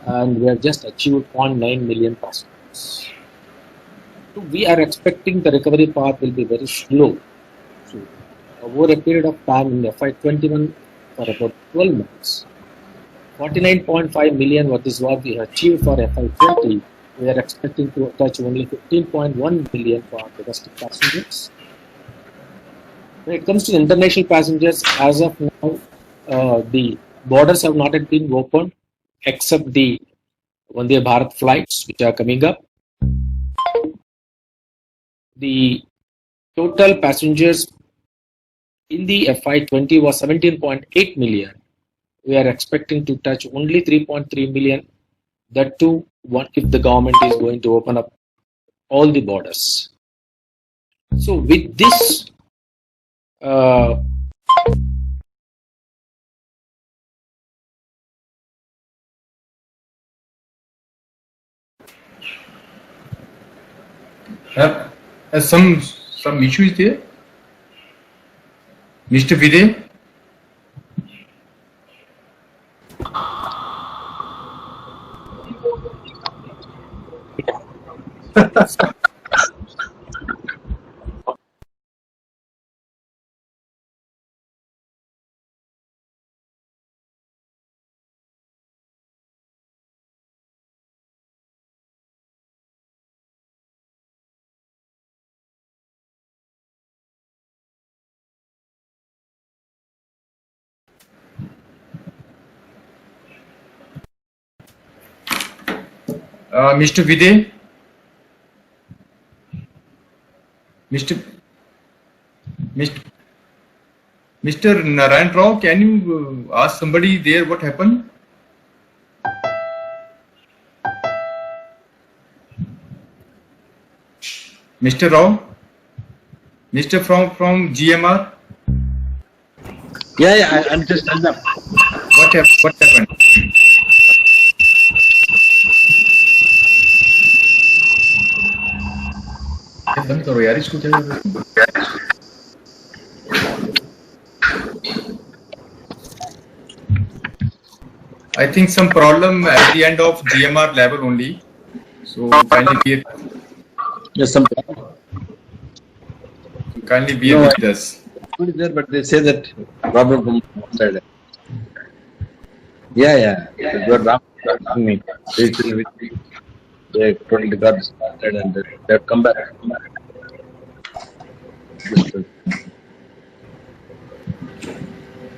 and we have just achieved 0.9 million passengers. So we are expecting the recovery path will be very slow. So over a period of time in FY21 for about 12 months, 49.5 million, what is what we have achieved for FY20, we are expecting to touch only 15.1 million for domestic passengers. When it comes to international passengers, as of now, the borders have not yet been opened except the Vande Bharat flights which are coming up. The total passengers in the FY20 was 17.8 million. We are expecting to touch only 3.3 million. That too, if the government is going to open up all the borders. So with this, some issue is there, Mr. Videy. Mr. Videy, Mr. Narayan Rao, can you ask somebody there what happened? Mr. Rao, Mr. from GMR. Yeah, I'm just done up. What happened? बंद करो यार इसको क्या I think some problem at the end of GMR level only. So kindly bear. Yes, some problem. Kindly bear with us. It is there, but they say that problem from outside. Yeah. You are wrong me. They totally got started and they have come back.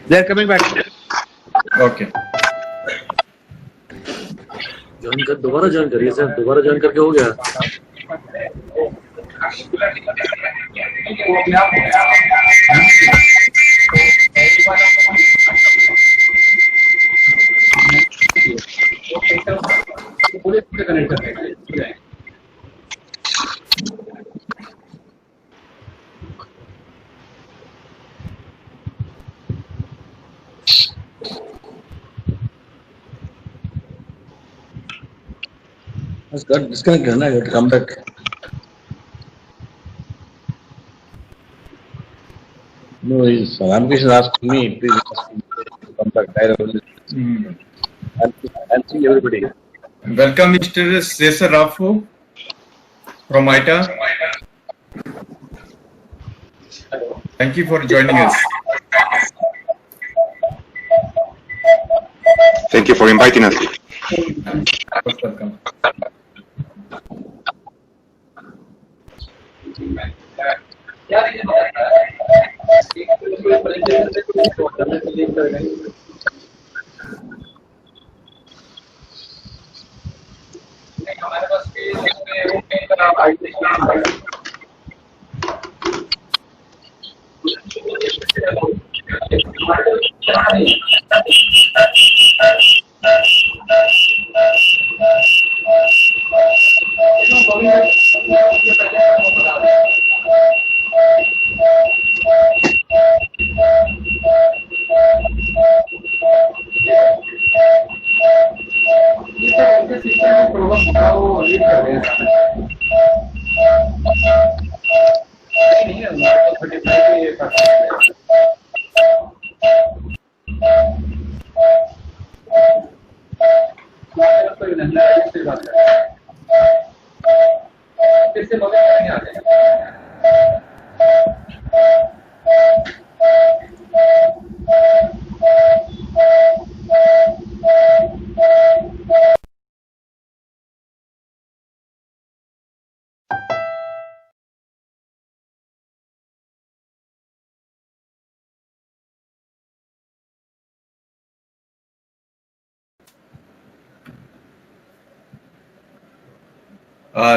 They are coming back. Okay. Join कर, दोबारा join करिए sir, दोबारा join करके हो गया। got disconnected, na? You have to come back. No, he's Ramakrishna asked me, please ask him to come back. I will see everybody. Welcome, Mr. Cesar Raffo from ITA. Thank you for joining us. Thank you for inviting us. Most welcome.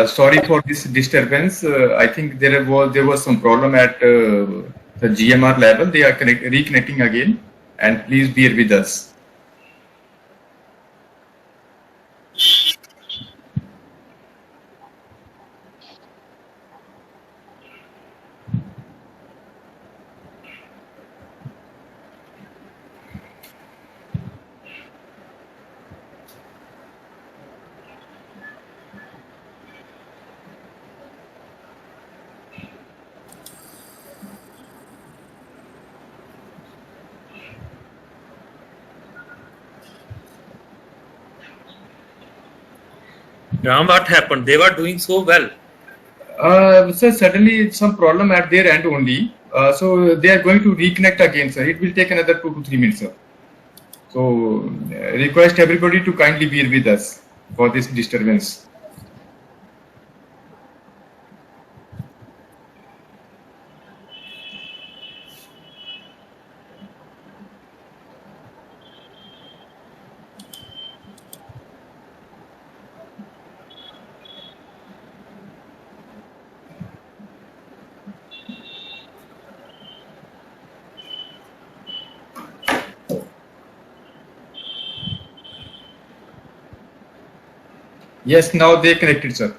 Sorry for this disturbance. I think there was some problem at the GMR level. They are reconnecting again, and please bear with us. Ram, what happened? They were doing so well. Sir, suddenly some problem at their end only. So they are going to reconnect again, sir. It will take another 2 to 3 minutes, sir. So request everybody to kindly bear with us for this disturbance. Yes, now they connected, sir.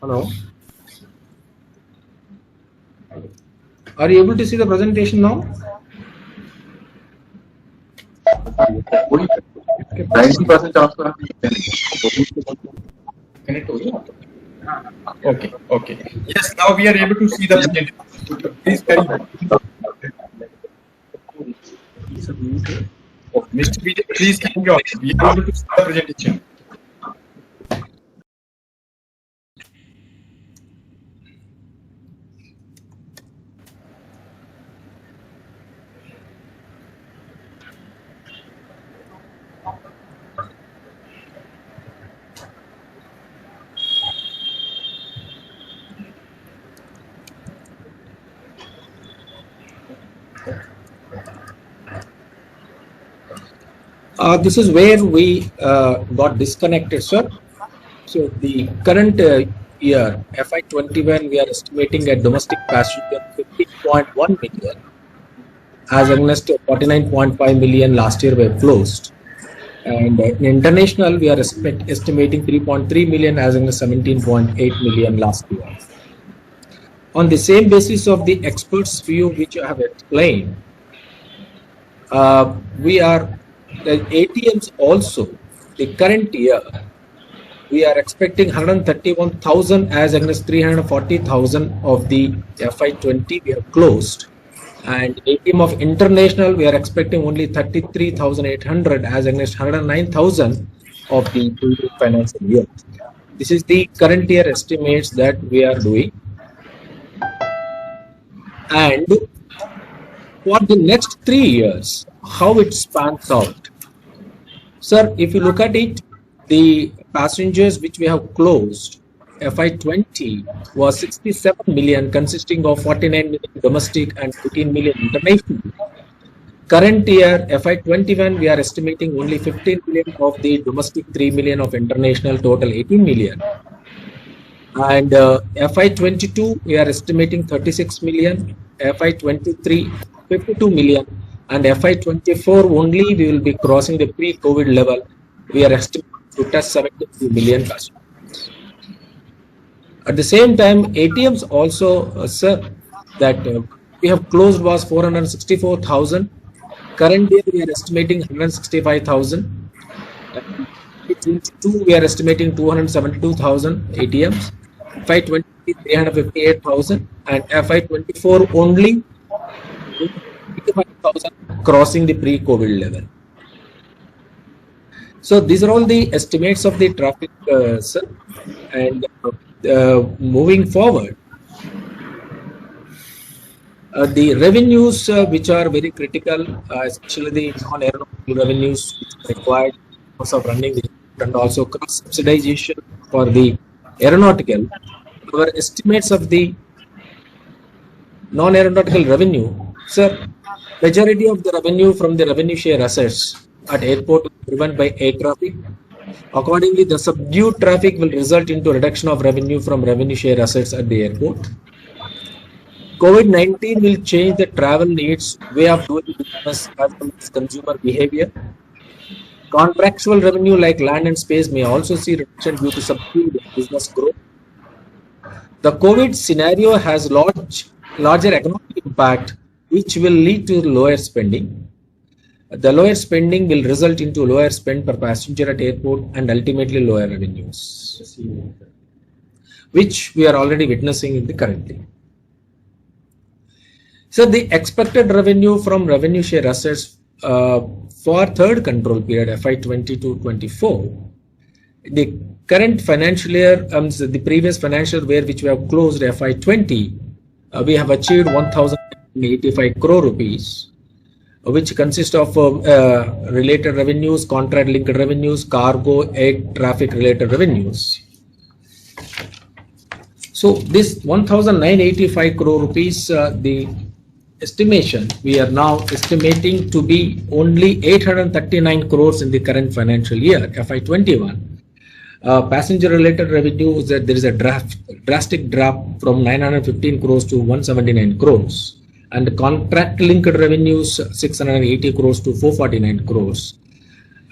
Hello. Are you able to see the presentation now? 90% chance Connect हो गया? Okay, okay. Yes, now we are able to see the presentation. Please carry on. Mr. Vijay, please carry on. We are able to see the presentation. This is where we got disconnected, sir. So the current year, FY21, we are estimating a domestic passenger 50.1 million, as against 49.5 million last year were closed. And in international, we are estimating 3.3 million as against 17.8 million last year. On the same basis of the experts' view, which I have explained, we are the ATMs also, the current year, we are expecting 131,000 as against 340,000 of the FY20 we have closed. And ATM of international, we are expecting only 33,800 as against 109,000 of the previous financial year. This is the current year estimates that we are doing. And for the next 3 years, how it spans out. Sir, if you look at it, the passengers which we have closed, FY20 was 67 million, consisting of 49 million domestic and 14 million international. Current year, FY21, we are estimating only 15 million of the domestic, 3 million of international, total 18 million. And FY22, we are estimating 36 million, FY23, 52 million, and FY24 only we will be crossing the pre-COVID level. We are estimating to touch 72 million passengers. At the same time, ATMs also, sir, that we have closed was 464,000. Current year we are estimating 165,000. FY22 we are estimating 272,000 ATMs. FY20 358,000, and FY24 only 85,000, crossing the pre-COVID level. So these are all the estimates of the traffic, sir. And moving forward, the revenues which are very critical, especially the non-aeronautical revenues which are required because of running the and also cross-subsidization for the aeronautical. Our estimates of the non-aeronautical revenue, sir, majority of the revenue from the revenue share assets at airport is driven by air traffic. Accordingly, the subdued traffic will result into reduction of revenue from revenue share assets at the airport. COVID-19 will change the travel needs, way of doing business as well as consumer behavior. Contractual revenue like land and space may also see reduction due to subdued business growth. The COVID scenario has larger economic impact, which will lead to lower spending. The lower spending will result into lower spend per passenger at airport and ultimately lower revenues, which we are already witnessing in the currently. So the expected revenue from revenue share assets for third control period FY22-24, the current financial year, the previous financial year which we have closed FY20, we have achieved 1,085 crore rupees, which consists of related revenues, contract linked revenues, cargo, air traffic related revenues. So this 1,985 crore rupees, the estimation, we are now estimating to be only 839 crores in the current financial year, FY21. Passenger related revenues, that there is a drastic drop from 915 crores to 179 crores. And contract linked revenues 680 crores to 449 crores.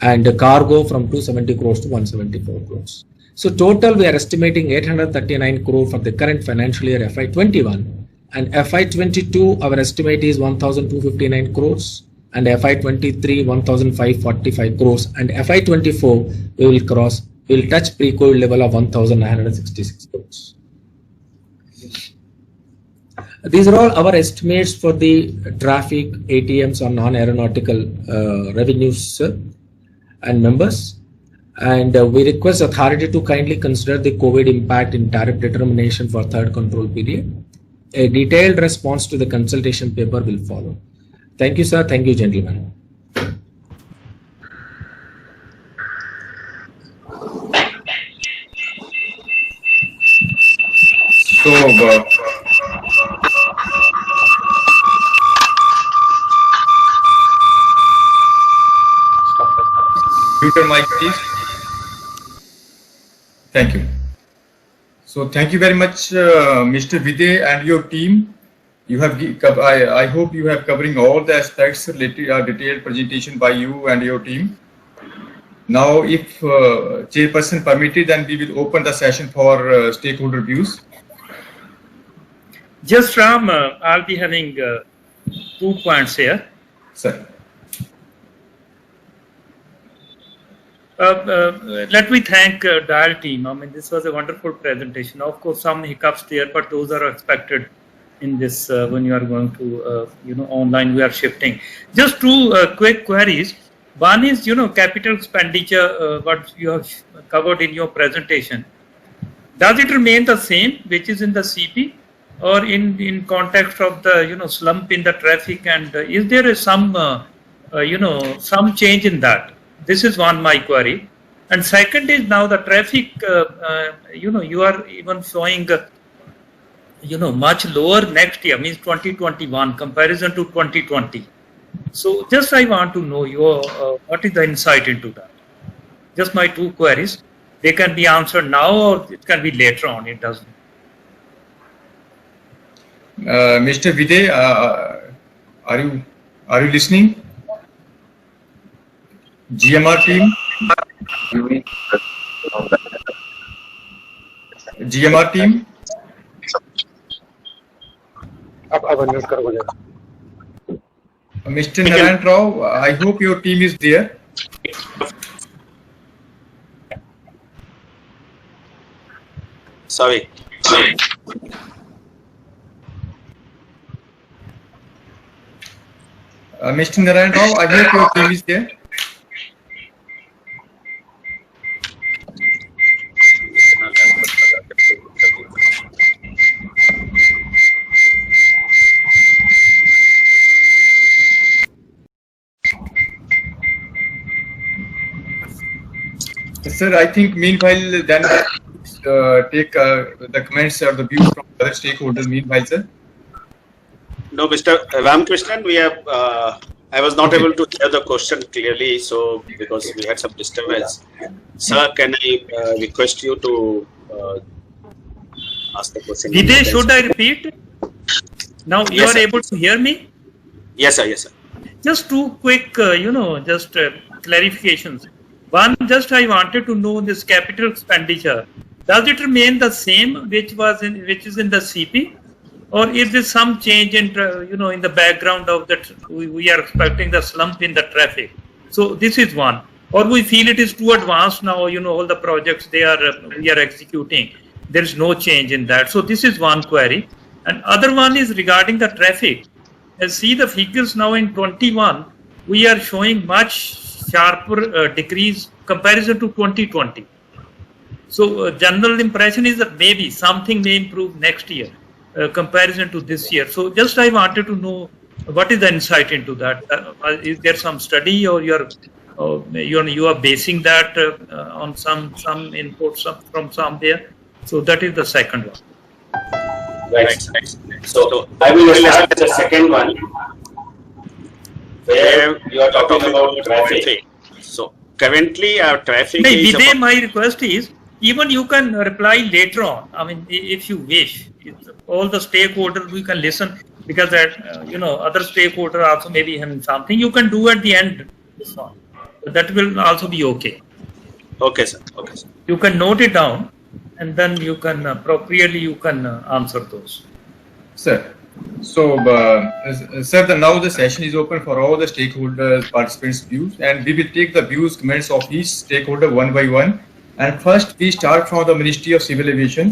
And cargo from 270 crores to 174 crores. So total we are estimating 839 crore for the current financial year FY21. And FY22, our estimate is 1,259 crores. and FY23 1,545 crores, and FY24 we will touch pre-COVID level of 1,966 crores. These are all our estimates for the traffic, ATMs or non-aeronautical revenues and members. And we request authority to kindly consider the COVID impact in tariff determination for third control period. A detailed response to the consultation paper will follow. Thank you, sir. Thank you, gentlemen. So, mute your mic, please. Thank you. So, thank you very much, Mr. Videy and your team. You have, I hope you have covering all the aspects related detailed presentation by you and your team. Now, if chairperson permitted, then we will open the session for stakeholder views. Just Ram, I'll be having 2 points here. Sir. Let me thank DIAL team. I mean, this was a wonderful presentation. Of course, some hiccups there, but those are expected in this when you are going to, online, we are shifting. Just 2 quick queries. One is, capital expenditure, what you have covered in your presentation. Does it remain the same, which is in the CP? Or in context of the slump in the traffic, and is there some some change in that? This is one my query. And second is now the traffic you are even showing much lower next year, means 2021 comparison to 2020. So just I want to know your what is the insight into that? Just my 2 queries. They can be answered now or it can be later on. It doesn't. Mr. Videy, are you listening? GMR team? GMR team? Mr. Narayan Rao, I hope your team is there. Sorry. Mr. Narayan Rao, I hope your team is there. Sir, I think meanwhile then take the comments or the views from other stakeholders meanwhile, sir. No, Mr. Ramakrishnan, we have. I was not able to hear the question clearly, so because we had some disturbance. Sir, can I request you to ask the question? Videy, should I repeat? Now you are able to hear me? Yes, sir. Yes, sir. Just 2 quick, just clarifications. One, just I wanted to know this capital expenditure. Does it remain the same, which is in the CP? Or is there some change in, in the background of that we are expecting the slump in the traffic? So this is one. Or we feel it is too advanced now, all the projects we are executing. There is no change in that. So this is one query. And other one is regarding the traffic. As see the figures now in 21, we are showing much sharper decrease comparison to 2020. So general impression is that maybe something may improve next year. Comparison to this year. So just I wanted to know what is the insight into that. Is there some study or you are basing that on some inputs from somewhere? So that is the second one. Right. So I will start with the second one, where you are talking about traffic. So currently our traffic is Videy, my request is even you can reply later on. I mean, if you wish. All the stakeholders we can listen, because that other stakeholder also maybe having something you can do at the end. That will also be okay. Okay, sir. Okay, sir. You can note it down, and then you can appropriately answer those. Sir, So, sir, now the session is open for all the stakeholders, participants' views, and we will take the views, comments of each stakeholder one by one. And first, we start from the Ministry of Civil Aviation,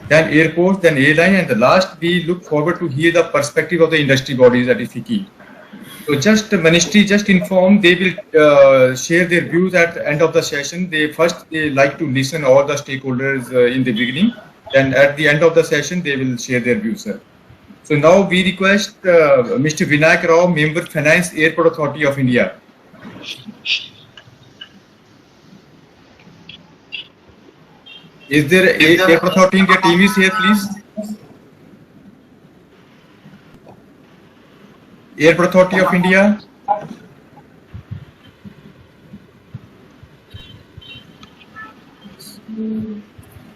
then airports, then airline, and the last, we look forward to hear the perspective of the industry bodies at FICCI. So, just the ministry just informed they will share their views at the end of the session. They like to listen all the stakeholders in the beginning, then at the end of the session they will share their views, sir. So now we request Mr. Vinayak Rao, Member Finance, Airport Authority of India. Is there Airport Authority India team is here, please? Airport Authority of India.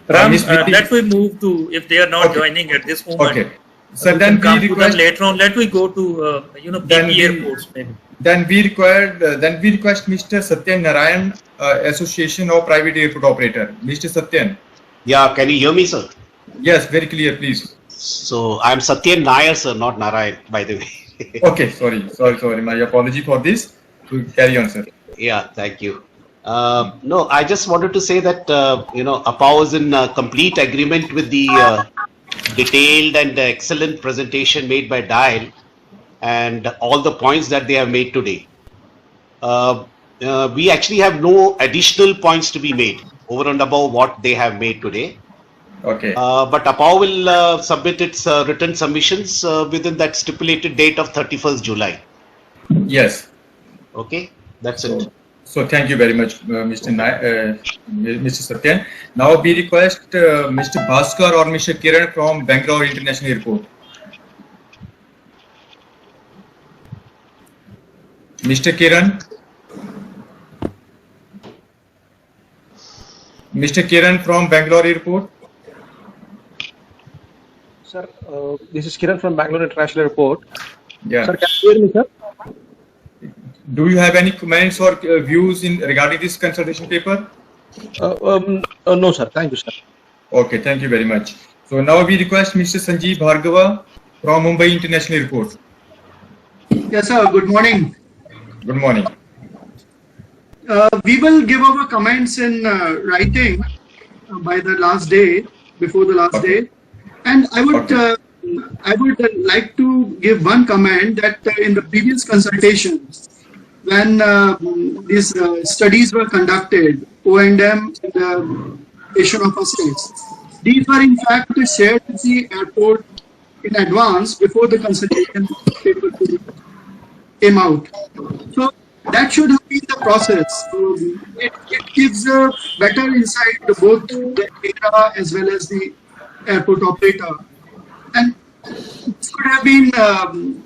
Ram, let we move to, if they are not joining at this moment. Okay. So then we request later on. Let we go to PP airports maybe. Then we request Mr. Satyan Narayan, Association of Private Airport Operator. Mr. Satyan. Yeah, can you hear me, sir? Yes, very clear, please. So I'm Satyan Nair, sir, not Narayan, by the way. Okay, sorry. My apology for this. To carry on, sir. Yeah, thank you. No, I just wanted to say that APAO is in complete agreement with the detailed and excellent presentation made by DIAL and all the points that they have made today. We actually have no additional points to be made over and above what they have made today. Okay. But APAO will submit its written submissions within that stipulated date of 31st July. Yes. Okay, that's it. So thank you very much, Mr. Satyan. Now we request Mr. Bhaskar or Mr. Kiran from Bangalore International Airport. Mr. Kiran. Mr. Kiran from Bangalore Airport. Sir, this is Kiran from Bangalore International Airport. Yeah. Sir, can you hear me, sir? Do you have any comments or views regarding this consultation paper? No, sir. Thank you, sir. Okay, thank you very much. So now we request Mr. Sanjeev Bhargava from Mumbai International Airport. Yes, sir. Good morning. Good morning. We will give our comments in writing by the last day, before the last day. And I would like to give one comment that in the previous consultations, when these studies were conducted, O&M and the station of assets, these were in fact shared with the airport in advance before the consultation paper came out. So that should have been the process. It gives a better insight to both the data as well as the airport operator. And it could have been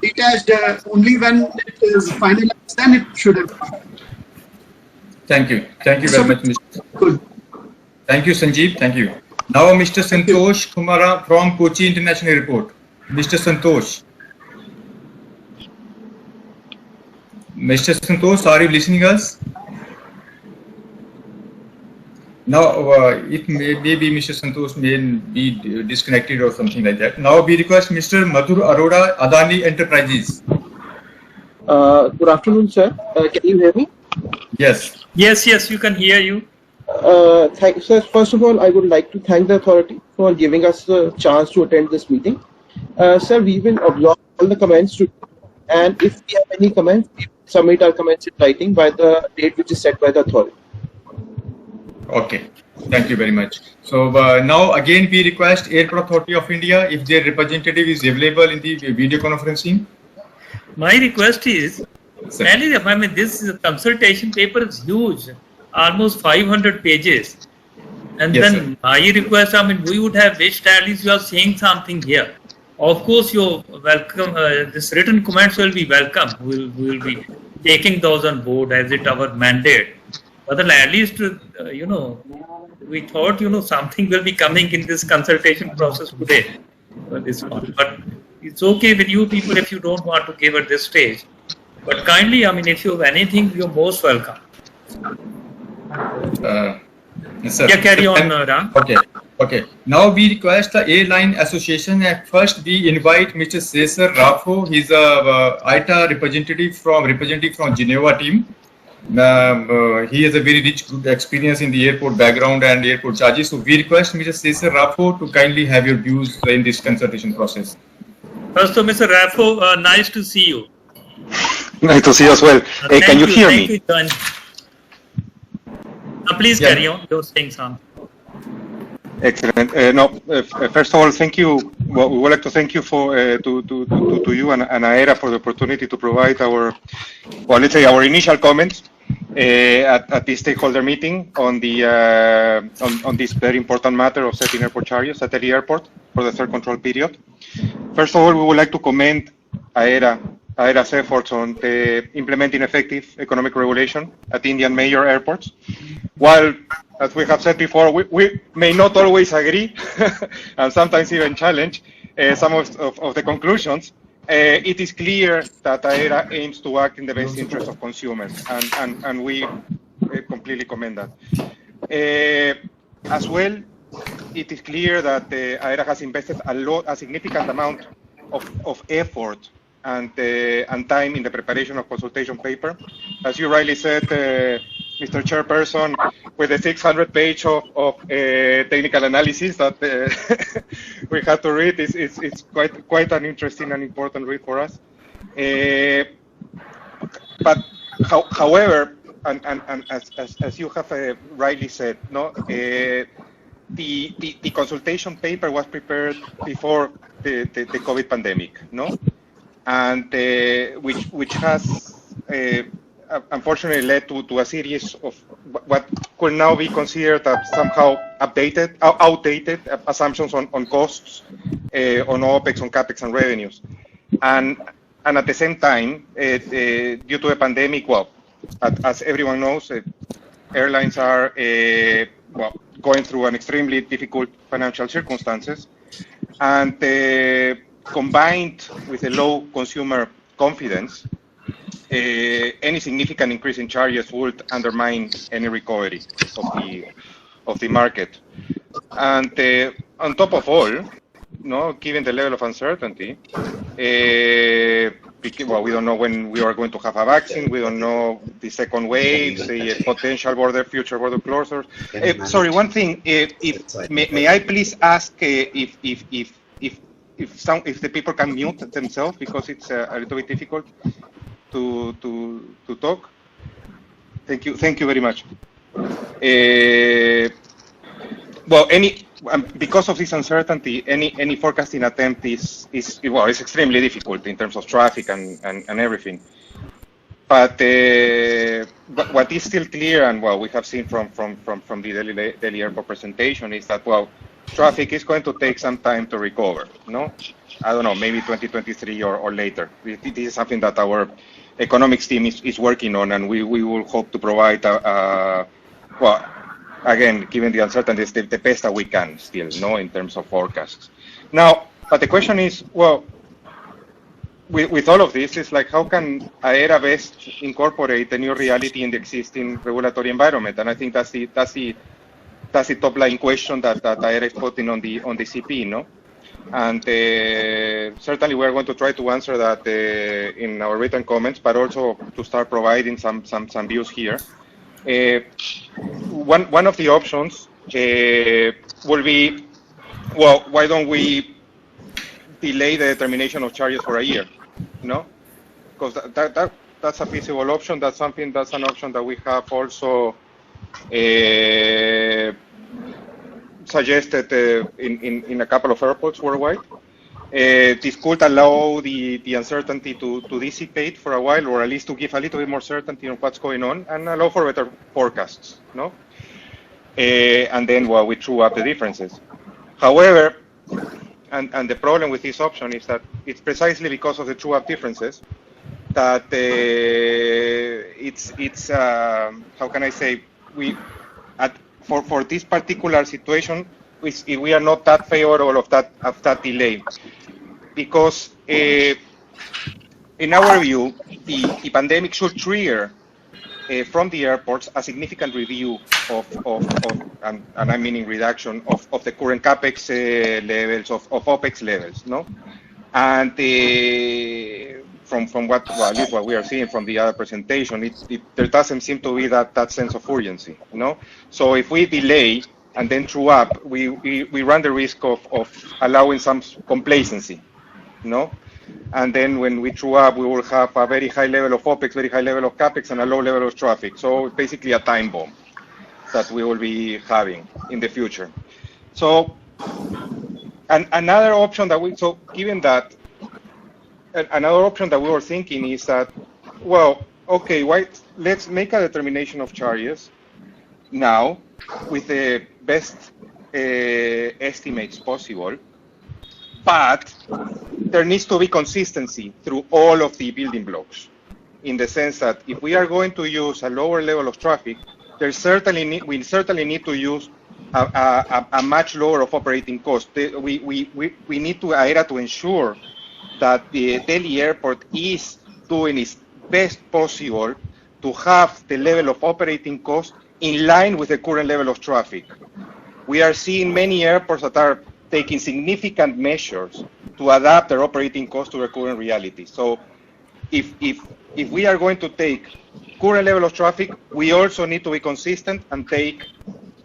detached only when it is finalized, then it should have come. Thank you. Thank you very much, Mr. Good. Thank you, Sanjeev. Thank you. Now, Mr. Santosh Kumara from Kochi International Airport. Mr. Santosh. Mr. Santosh, are you listening us? Now, it may be Mr. Santosh may be disconnected or something like that. Now, we request Mr. Madhur Arora, Adani Enterprises. Good afternoon, sir. Can you hear me? Yes. Yes, you can hear you. Sir, first of all, I would like to thank the authority for giving us the chance to attend this meeting. Sir, we will absorb all the comments and if we have any comments, we submit our comments in writing by the date which is set by the authority. Okay, thank you very much. So now again we request Airport Authority of India if their representative is available in the video conferencing. My request is, this consultation paper is huge, almost 500 pages. And yes, then sir. my request, we would have wished at least you are saying something here. Of course, you welcome, this written comments will be welcome. We will be taking those on board as it our mandate. But at least, we thought, something will be coming in this consultation process today. But it's okay with you people if you don't want to give at this stage. But kindly, if you have anything, you're most welcome. Yes, sir. Yeah, carry on, Ram. Okay. Okay. Now we request the Airline Association. At first, we invite Mr. Cesar Raffo. He's a ITA representative from Geneva team. He has a very rich experience in the airport background and airport charges. So we request Mr. Cesar Raffo to kindly have your views in this consultation process. First of all, Mr. Raffo, nice to see you. Nice to see you as well. Hey, can you hear me? Thank you. Please carry on. You're saying something. Excellent. First of all, thank you. Well, we would like to thank you for to you and AERA for the opportunity to provide our, well, let's say our initial comments at this stakeholder meeting on the on this very important matter of setting airport charges at Delhi Airport for the third control period. First of all, we would like to commend AERA's efforts on implementing effective economic regulation at Indian major airports. While, as we have said before, we may not always agree and sometimes even challenge some of the conclusions, it is clear that AERA aims to act in the best interest of consumers, and we completely commend that. As well, it is clear that AERA has invested a significant amount of effort and time in the preparation of consultation paper. As you rightly said, Mr. Chairperson, with the 600-page of technical analysis that we had to read, it's quite an interesting and important read for us. But however, and as you have rightly said, no, the consultation paper was prepared before the COVID pandemic, no, and which has unfortunately led to a series of what could now be considered somehow outdated assumptions on costs, on OPEX, on CAPEX, and revenues. And at the same time, due to the pandemic, well, as everyone knows, airlines are going through an extremely difficult financial circumstances, and combined with a low consumer confidence, any significant increase in charges would undermine any recovery of the market. And on top of all, given the level of uncertainty, well, we don't know when we are going to have a vaccine. We don't know the second wave, the potential future border closures. Sorry, one thing. May I please ask if the people can mute themselves, because it's a little bit difficult to talk. Thank you very much. Well, because of this uncertainty, any forecasting attempt is extremely difficult in terms of traffic and everything. But what is still clear, and we have seen from the Delhi Airport presentation, is that traffic is going to take some time to recover. No, I don't know, maybe 2023 or later. This is something that our economics team is working on, and we will hope to provide again, given the uncertainties, the best that we can still, in terms of forecasts. Now, but the question is, with all of this, it's like, how can AERA best incorporate the new reality in the existing regulatory environment? And I think that's the top line question that AERA is putting on the CP, no? And certainly we are going to try to answer that in our written comments, but also to start providing some views here. One of the options will be, why don't we delay the determination of charges for a year? Because that's a feasible option. That's an option that we have also suggested in a couple of airports worldwide. This could allow the uncertainty to dissipate for a while, or at least to give a little bit more certainty on what's going on, and allow for better forecasts, and then we true up the differences. However, and the problem with this option is that it's precisely because of the true up differences that it's how can I say, for this particular situation, we are not that favorable of that delay, because in our view, the pandemic should trigger from the airports a significant review of and I'm meaning reduction of the current capex levels, of OPEX levels, no? And from what, well, at least what we are seeing from the other presentation, there doesn't seem to be that sense of urgency, you know? So if we delay and then true up, we run the risk of allowing some complacency, you know? And then when we true up, we will have a very high level of OPEX, very high level of CAPEX, and a low level of traffic. So basically a time bomb that we will be having in the future. So, and another option that given that, another option that we were thinking is that, well, okay, let's make a determination of charges now with the best estimates possible, but there needs to be consistency through all of the building blocks, in the sense that if we are going to use a lower level of traffic, we certainly need to use a much lower of operating cost. We need to AERA to ensure that the Delhi airport is doing its best possible to have the level of operating cost in line with the current level of traffic. We are seeing many airports that are taking significant measures to adapt their operating cost to their current reality. So if we are going to take current level of traffic, we also need to be consistent and take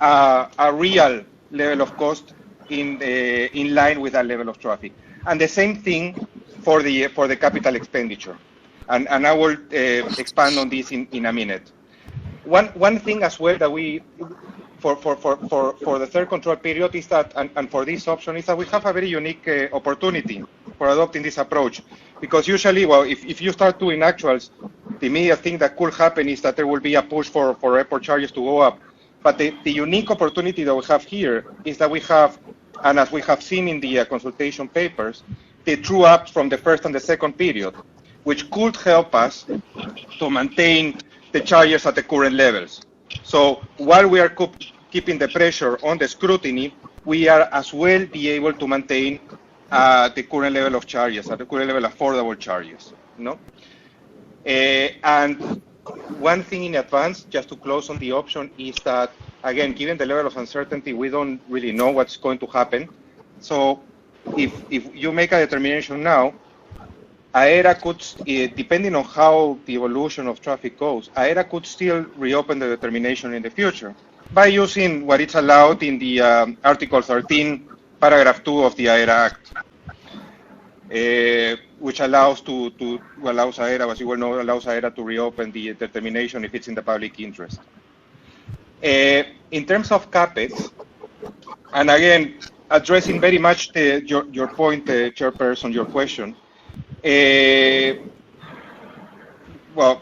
a real level of cost in line with that level of traffic. And the same thing for the capital expenditure. And I will expand on this in a minute. One thing as well that we, for the third control period is that, and for this option is that we have a very unique opportunity for adopting this approach. Because usually, well, if you start doing actuals, the immediate thing that could happen is that there will be a push for airport charges to go up. But the unique opportunity that we have here is that we have, and as we have seen in the consultation papers, the true ups from the first and the second period, which could help us to maintain the charges at the current levels. So while we are keeping the pressure on the scrutiny, we are as well be able to maintain the current level of charges, at the current level of affordable charges. No? And one thing in advance, just to close on the option, is that, again, given the level of uncertainty, we don't really know what's going to happen. So if you make a determination now, AERA could, depending on how the evolution of traffic goes, AERA could still reopen the determination in the future by using what is allowed in the Article 13, Paragraph 2 of the AERA Act, which allows allows AERA, as you well know, allows AERA to reopen the determination if it's in the public interest. In terms of CAPEX, and again, addressing very much your point, Chairperson, your question, well,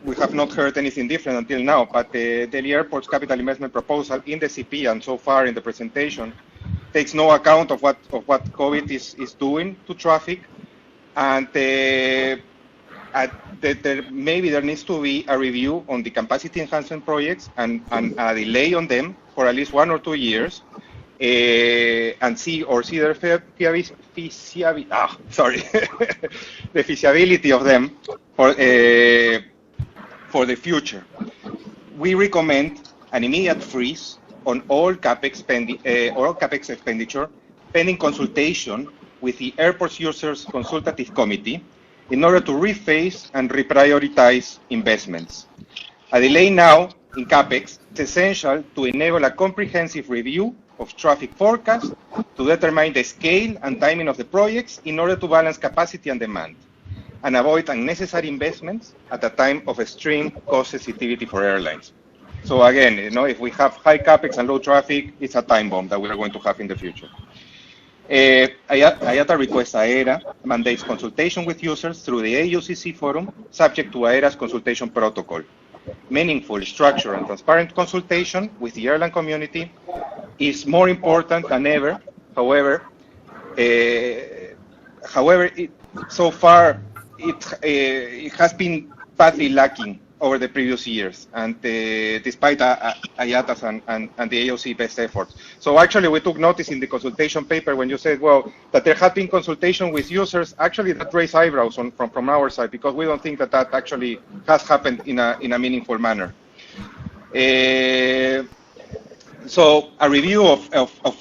we have not heard anything different until now, but the Delhi Airport's capital investment proposal in the CP and so far in the presentation takes no account of what COVID is doing to traffic, and maybe there needs to be a review on the capacity enhancement projects and a delay on them for at least 1 or 2 years, and see their the feasibility of them for the future. We recommend an immediate freeze on all CAPEX expenditure pending consultation with the Airports Users Consultative Committee in order to rephase and reprioritize investments. A delay now in CAPEX is essential to enable a comprehensive review of traffic forecast to determine the scale and timing of the projects in order to balance capacity and demand, and avoid unnecessary investments at a time of extreme cost sensitivity for airlines. So again, if we have high CAPEX and low traffic, it's a time bomb that we are going to have in the future. IATA requests AERA mandates consultation with users through the AUCC forum, subject to AERA's consultation protocol. Meaningful, structured, and transparent consultation with the airline community is more important than ever. However, so far it has been badly lacking over the previous years, and despite IATA's and the AOC best efforts. So actually, we took notice in the consultation paper when you said, well, that there had been consultation with users. Actually, that raised eyebrows from our side, because we don't think that that actually has happened in a meaningful manner. So a review of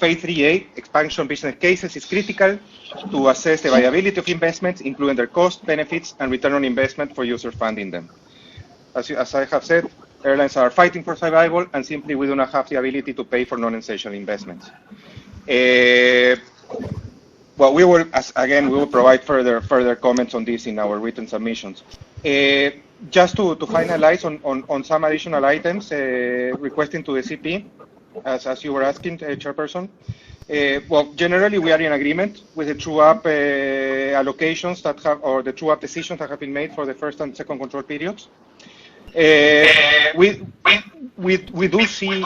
Phase 3A expansion business cases is critical to assess the viability of investments, including their cost, benefits, and return on investment for users funding them. As I have said, airlines are fighting for survival, and simply we do not have the ability to pay for non-essential investments. Well, we will provide further comments on this in our written submissions. Just to finalize on some additional items, requesting to the CP, as you were asking, Chairperson. Well, generally we are in agreement with the true-up allocations that have, or the true-up decisions that have been made for the first and second control periods. We do see,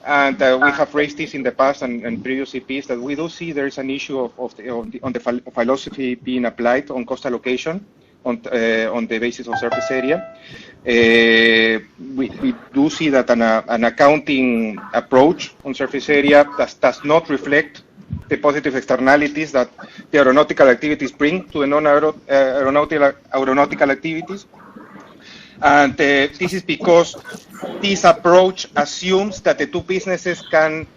and we have raised this in the past and previous CPs, that we do see there is an issue on the philosophy being applied on cost allocation on the basis of surface area. We do see that an accounting approach on surface area does not reflect the positive externalities that the aeronautical activities bring to the non-aeronautical activities. And this is because this approach assumes that the two businesses can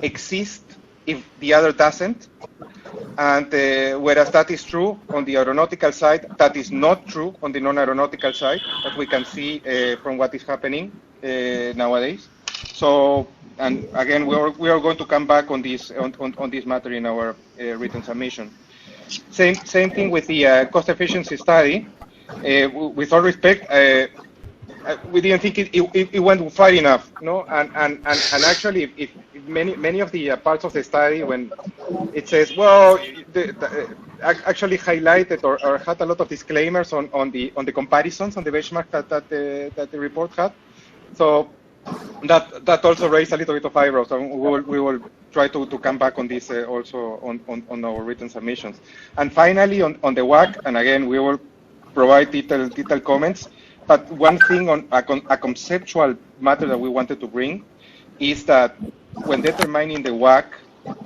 exist if the other doesn't. And whereas that is true on the aeronautical side, that is not true on the non-aeronautical side, that we can see from what is happening nowadays. So, and again, we are going to come back on this matter in our written submission. Same thing with the cost efficiency study. With all respect, we didn't think it went far enough, no? And actually, if many of the parts of the study, when it says, well, actually highlighted or had a lot of disclaimers on the comparisons on the benchmark that the report had. So that also raised a little bit of eyebrows, and we will try to come back on this also on our written submissions. And finally, on the WACC, and again, we will provide detailed comments. But one thing on a conceptual matter that we wanted to bring is that when determining the WACC,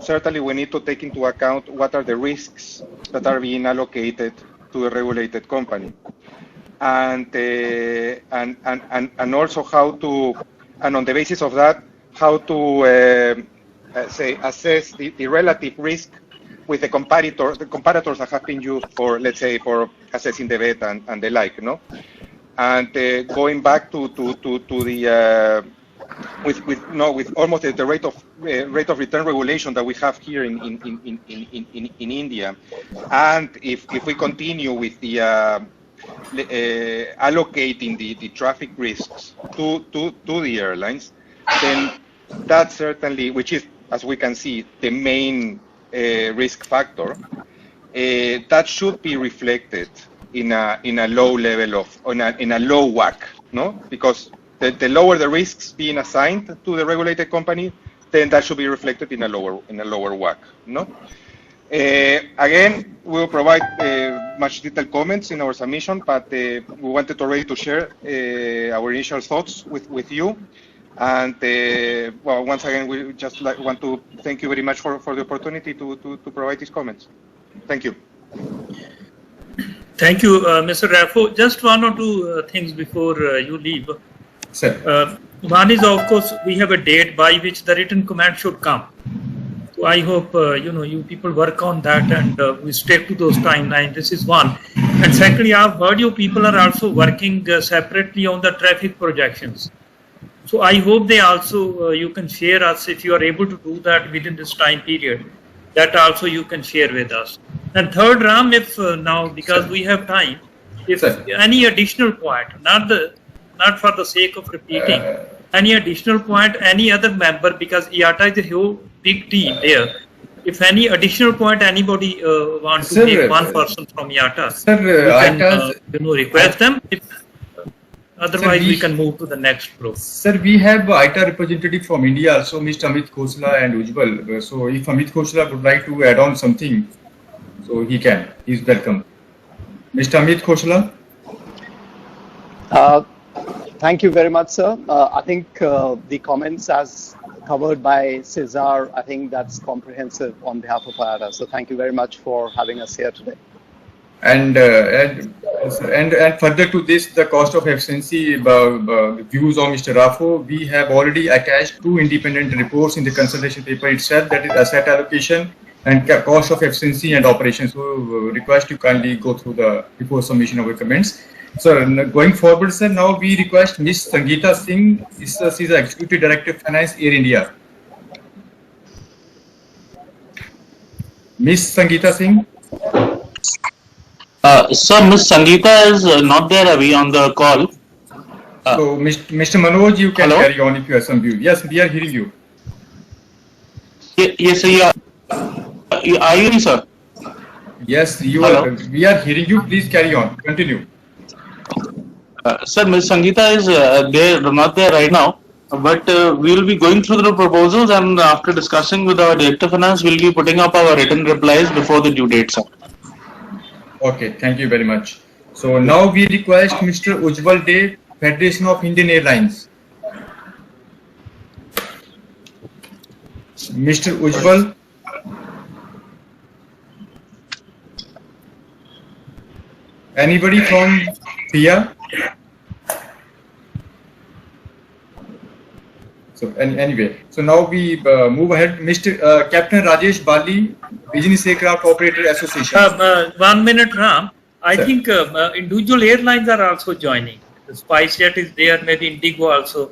certainly we need to take into account what are the risks that are being allocated to a regulated company, and also how to, and on the basis of that, how to say assess the relative risk with the comparators that have been used for, let's say, for assessing the beta and the like, no? And going back to the with almost the rate of return regulation that we have here in India, and if we continue with the allocating the traffic risks to the airlines, then that certainly, which is, as we can see, the main risk factor, that should be reflected in a low level of, in a low WACC, no? Because the lower the risks being assigned to the regulated company, then that should be reflected in a lower WACC, no? Again, we will provide much detailed comments in our submission, but we wanted already to share our initial thoughts with you. And well, once again, we just want to thank you very much for the opportunity to provide these comments. Thank you. Thank you, Mr. Raffo. Just one or two things before you leave. Sir. One is, of course, we have a date by which the written comment should come. So I hope you people work on that, and we stick to those timelines. This is one. And secondly, I've heard you people are also working separately on the traffic projections. So I hope they also you can share us, if you are able to do that within this time period. That also you can share with us. And third, Ram, if now, because we have time, if any additional point, not for the sake of repeating, any additional point, any other member, because IATA is a huge big team there. If any additional point anybody wants to take one person from IATA, you can request them. Otherwise, we can move to the next group. Sir, we have IATA representative from India also, Mr. Amit Khosla and Ujjwal. So if Amit Khosla would like to add on something, so he can. He's welcome. Mr. Amit Khosla. Thank you very much, sir. I think the comments as covered by Cesar, I think that's comprehensive on behalf of IATA. So thank you very much for having us here today. And further to this, the cost of efficiency views of Mr. Raffo, we have already attached 2 independent reports in the consultation paper itself, that is asset allocation and cost of efficiency and operations. So request you kindly go through the before submission of your comments. So going forward, sir, now we request Ms. Sangeeta Singh, she's the Executive Director of Finance, Air India. Ms. Sangeeta Singh. Sir, Ms. Sangeeta is not there, Avi, on the call. So, Mr. Manoj, you can hello? carry on if you have some view. Yes, we are hearing you. Yes, sir, you are you, sir? Yes, you Hello? are. We are hearing you. Please carry on. Continue. Sir, Ms. Sangeeta is not there right now, but we will be going through the proposals, and after discussing with our Director of Finance, we will be putting up our written replies before the due date, sir. Okay, thank you very much. So now we request Mr. Ujjwal De, Federation of Indian Airlines. Mr. Ujjwal. Anybody from PIA? So anyway, so now we move ahead. Mr. Captain Rajesh Bali, Business Aircraft Operator Association. 1 minute, Ram. I Sir. think individual airlines are also joining. The SpiceJet is there, maybe Indigo also.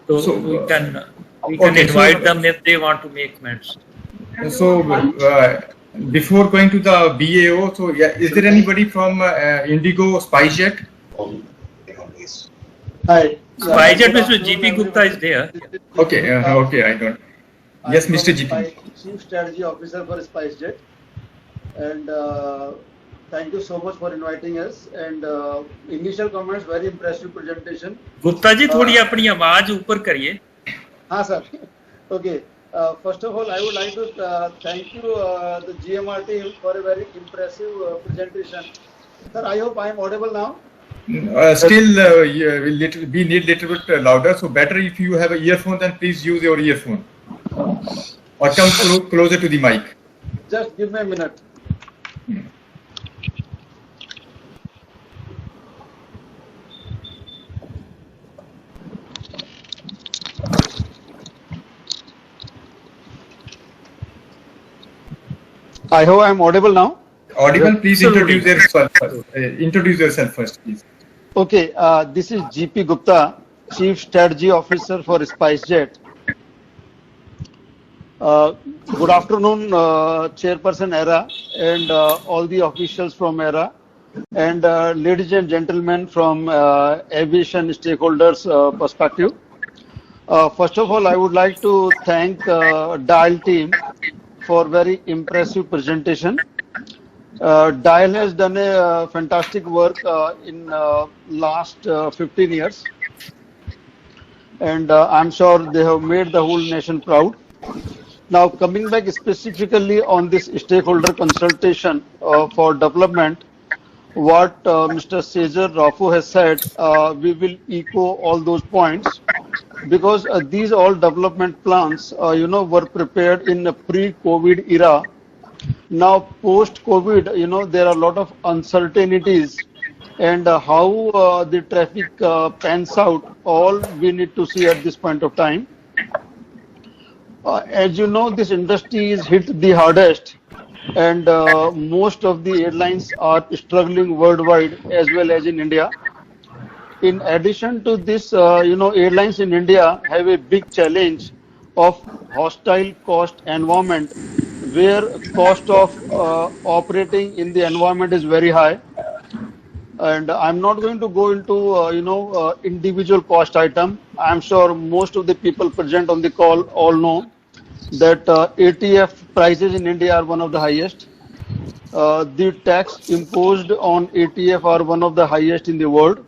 So we can okay, invite them if they want to make comments. So before going to the BAO, so yeah, is there anybody from Indigo SpiceJet? Hi. SpiceJet, Mr. GP Gupta is there. Okay, okay, I don't. Yes, Mr. GP. Chief Strategy Officer for SpiceJet, and thank you so much for inviting us. And initial comments, very impressive presentation. Gupta ji थोड़ी अपनी आवाज ऊपर करिए. हाँ sir. Okay. First of all, I would like to thank you, the GMR team, for a very impressive presentation. Sir, I hope I am audible now. Still, we need little bit louder. So better if you have an earphone, then please use your earphone or come closer to the mic. Just give me a minute. I hope I am audible now. Audible, please introduce yourself first. Introduce yourself first, please. Okay, this is GP Gupta, Chief Strategy Officer for SpiceJet. Good afternoon, Chairperson ERA and all the officials from ERA, and ladies and gentlemen from aviation stakeholders perspective. First of all, I would like to thank DIAL team for very impressive presentation. DIAL has done a fantastic work in last 15 years, and I'm sure they have made the whole nation proud. Now, coming back specifically on this stakeholder consultation for development, what Mr. Cesar Raffo has said, we will echo all those points, because these all development plans, were prepared in a pre-COVID era. Now, post-COVID, there are a lot of uncertainties, and how the traffic pans out, all we need to see at this point of time. As you know, this industry is hit the hardest, and most of the airlines are struggling worldwide as well as in India. In addition to this, airlines in India have a big challenge of hostile cost environment, where cost of operating in the environment is very high. And I'm not going to go into individual cost item. I'm sure most of the people present on the call all know that ATF prices in India are one of the highest. The tax imposed on ATF are one of the highest in the world,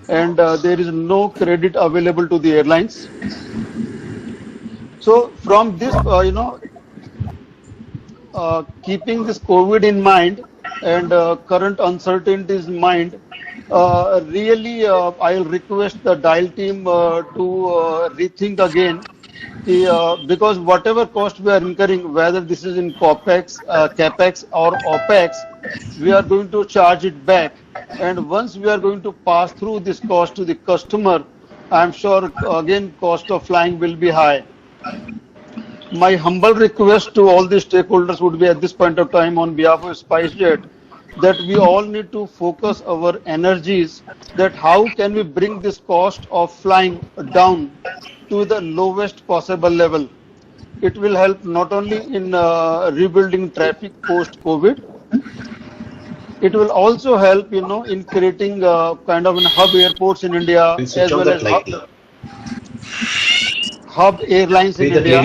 and there is no credit available to the airlines. So from this, keeping this COVID in mind and current uncertainties in mind, really, I'll request the DIAL team to rethink again, because whatever cost we are incurring, whether this is in CapEx or OpEx, we are going to charge it back. And once we are going to pass through this cost to the customer, I'm sure again cost of flying will be high. My humble request to all the stakeholders would be at this point of time on behalf of SpiceJet that we all need to focus our energies that how can we bring this cost of flying down to the lowest possible level. It will help not only in rebuilding traffic post-COVID, it will also help, in creating kind of hub airports in India as well as hub airlines in India.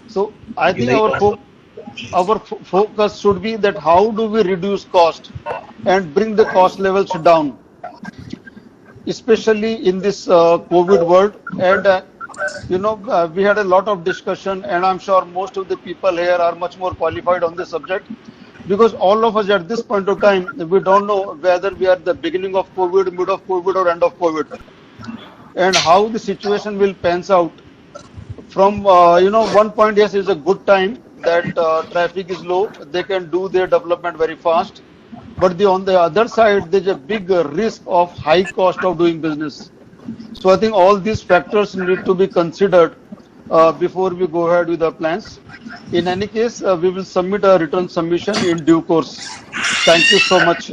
So I think our focus should be that how do we reduce cost and bring the cost levels down, especially in this COVID world. And we had a lot of discussion, and I'm sure most of the people here are much more qualified on this subject, because all of us at this point of time, we don't know whether we are at the beginning of COVID, mid of COVID, or end of COVID, and how the situation will pans out. From one point, yes, is a good time that traffic is low, they can do their development very fast, but on the other side, there's a big risk of high cost of doing business. So I think all these factors need to be considered before we go ahead with our plans. In any case, we will submit a written submission in due course. Thank you so much.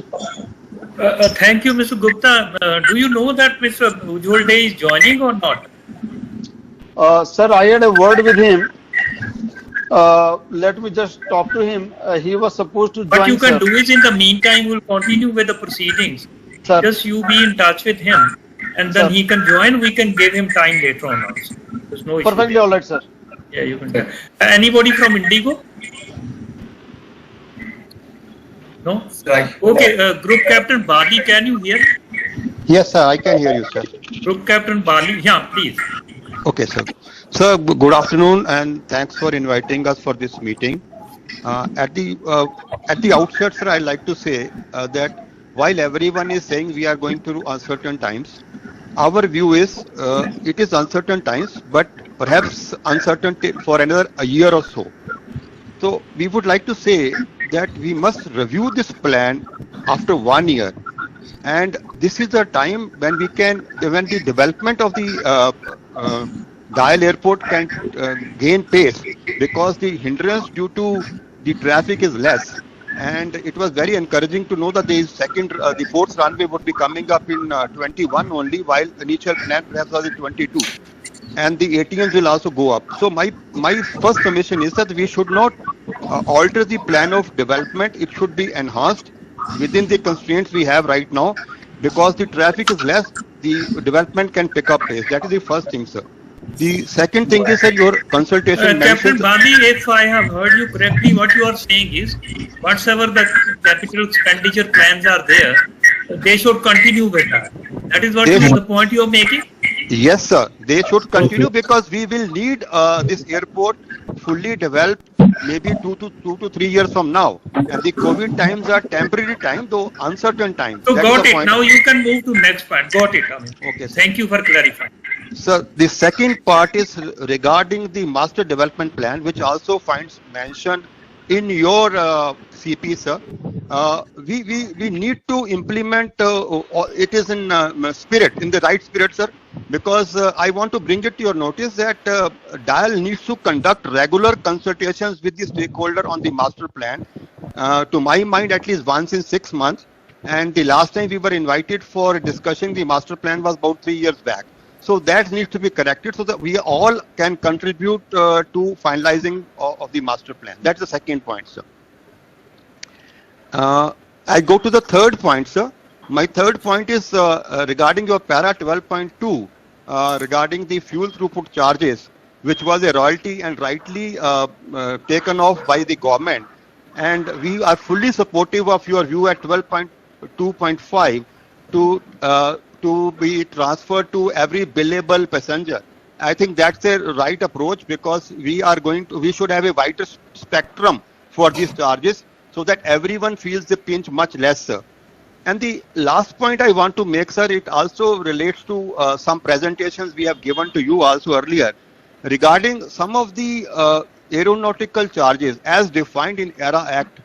Thank you, Mr. Gupta. Do you know that Mr. Ujjwal Day is joining or not? Sir, I had a word with him. Let me just talk to him. He was supposed to join. What you can do is, in the meantime, we'll continue with the proceedings. Sir. Just you be in touch with him, and then he can join. We can give him time later on also. There's no issue. Perfectly all right, sir. Yeah, you can. Anybody from Indigo? No? Right. Okay, Group Captain Bali, can you hear? Yes, sir, I can hear you, sir. Group Captain Bali, yeah, please. Okay, sir. Sir, good afternoon, and thanks for inviting us for this meeting. At the outset, sir, I'd like to say that while everyone is saying we are going through uncertain times, our view is it is uncertain times, but perhaps uncertainty for another a year or so. So we would like to say that we must review this plan after 1 year, and this is the time when when the development of the DIAL airport can gain pace, because the hindrance due to the traffic is less. And it was very encouraging to know that the fourth runway would be coming up in 21 only, while initial plan perhaps was in 22. And the ATMs will also go up. So my first submission is that we should not alter the plan of development. It should be enhanced within the constraints we have right now, because the traffic is less, the development can pick up pace. That is the first thing, sir. The second thing is that your consultation Captain Bali, if I have heard you correctly, what you are saying is, whatsoever the capital expenditure plans are there, they should continue with that. That is what the point you are making? Yes, sir. They should continue, because we will need this airport fully developed maybe 2 to 3 years from now. And the COVID times are temporary time, though uncertain times. So got it. Now you can move to next point. Got it, Amit. Okay. Thank you for clarifying. Sir, the second part is regarding the master development plan, which also finds mention in your CP, sir. We need to implement it is in spirit, in the right spirit, sir, because I want to bring it to your notice that DIAL needs to conduct regular consultations with the stakeholder on the master plan. To my mind, at least once in 6 months. And the last time we were invited for discussing the master plan was about 3 years back. So that needs to be corrected so that we all can contribute to finalizing of the master plan. That's the second point, sir. I go to the third point, sir. My third point is regarding your para 12.2 regarding the fuel throughput charges, which was a royalty and rightly taken off by the government. And we are fully supportive of your view at 12.2.5 to be transferred to every billable passenger. I think that's a right approach, because we should have a wider spectrum for these charges so that everyone feels the pinch much less, sir. And the last point I want to make, sir, it also relates to some presentations we have given to you also earlier regarding some of the aeronautical charges as defined in ERA Act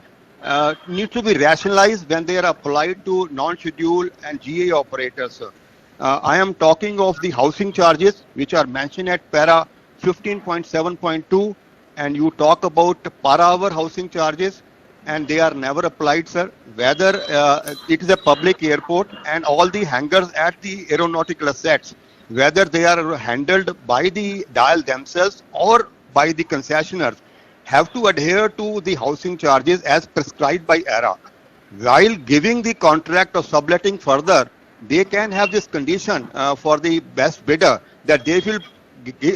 need to be rationalized when they are applied to non-scheduled and GA operators, sir. I am talking of the housing charges which are mentioned at para 15.7.2, and you talk about per hour housing charges, and they are never applied, sir. Whether it is a public airport and all the hangars at the aeronautical assets, whether they are handled by the DIAL themselves or by the concessionaires, have to adhere to the housing charges as prescribed by ERA. While giving the contract of subletting further, they can have this condition for the best bidder that they will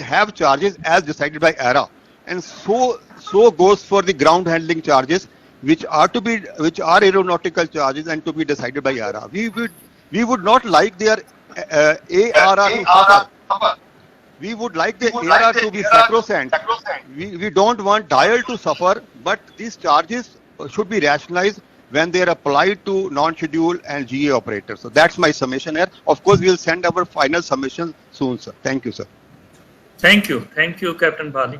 have charges as decided by ERA, and so goes for the ground handling charges, which are aeronautical charges and to be decided by ERA. We would not like their ARR to suffer. We would like the ARR to be sacrosanct. We don't want DIAL to suffer, but these charges should be rationalized when they are applied to non-scheduled and GA operators. So that's my summation here. Of course, we will send our final summation soon, sir. Thank you, sir. Thank you, Captain Bali.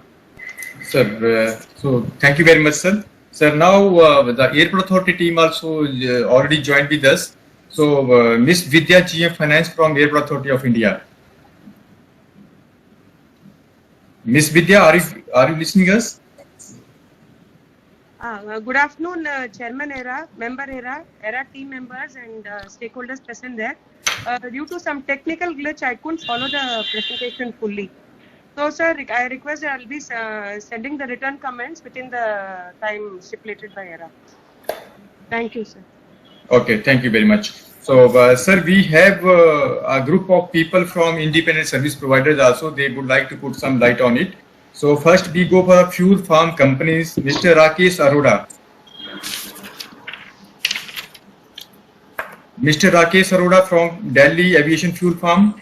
Sir, so thank you very much, sir. Sir, now the Airport Authority team also already joined with us. So Miss Vidya, GM Finance from Airport Authority of India. Miss Vidya, are you listening us? Good afternoon, Chairman ERA, Member ERA team members and stakeholders present there. Due to some technical glitch, I couldn't follow the presentation fully. So, sir, I request I'll be sending the written comments within the time stipulated by ERA. Thank you, sir. Okay, thank you very much. So, sir, we have a group of people from independent service providers also. They would like to put some light on it. So, first we go for fuel farm companies. Mr. Rakesh Arora. Mr. Rakesh Arora from Delhi Aviation Fuel Farm.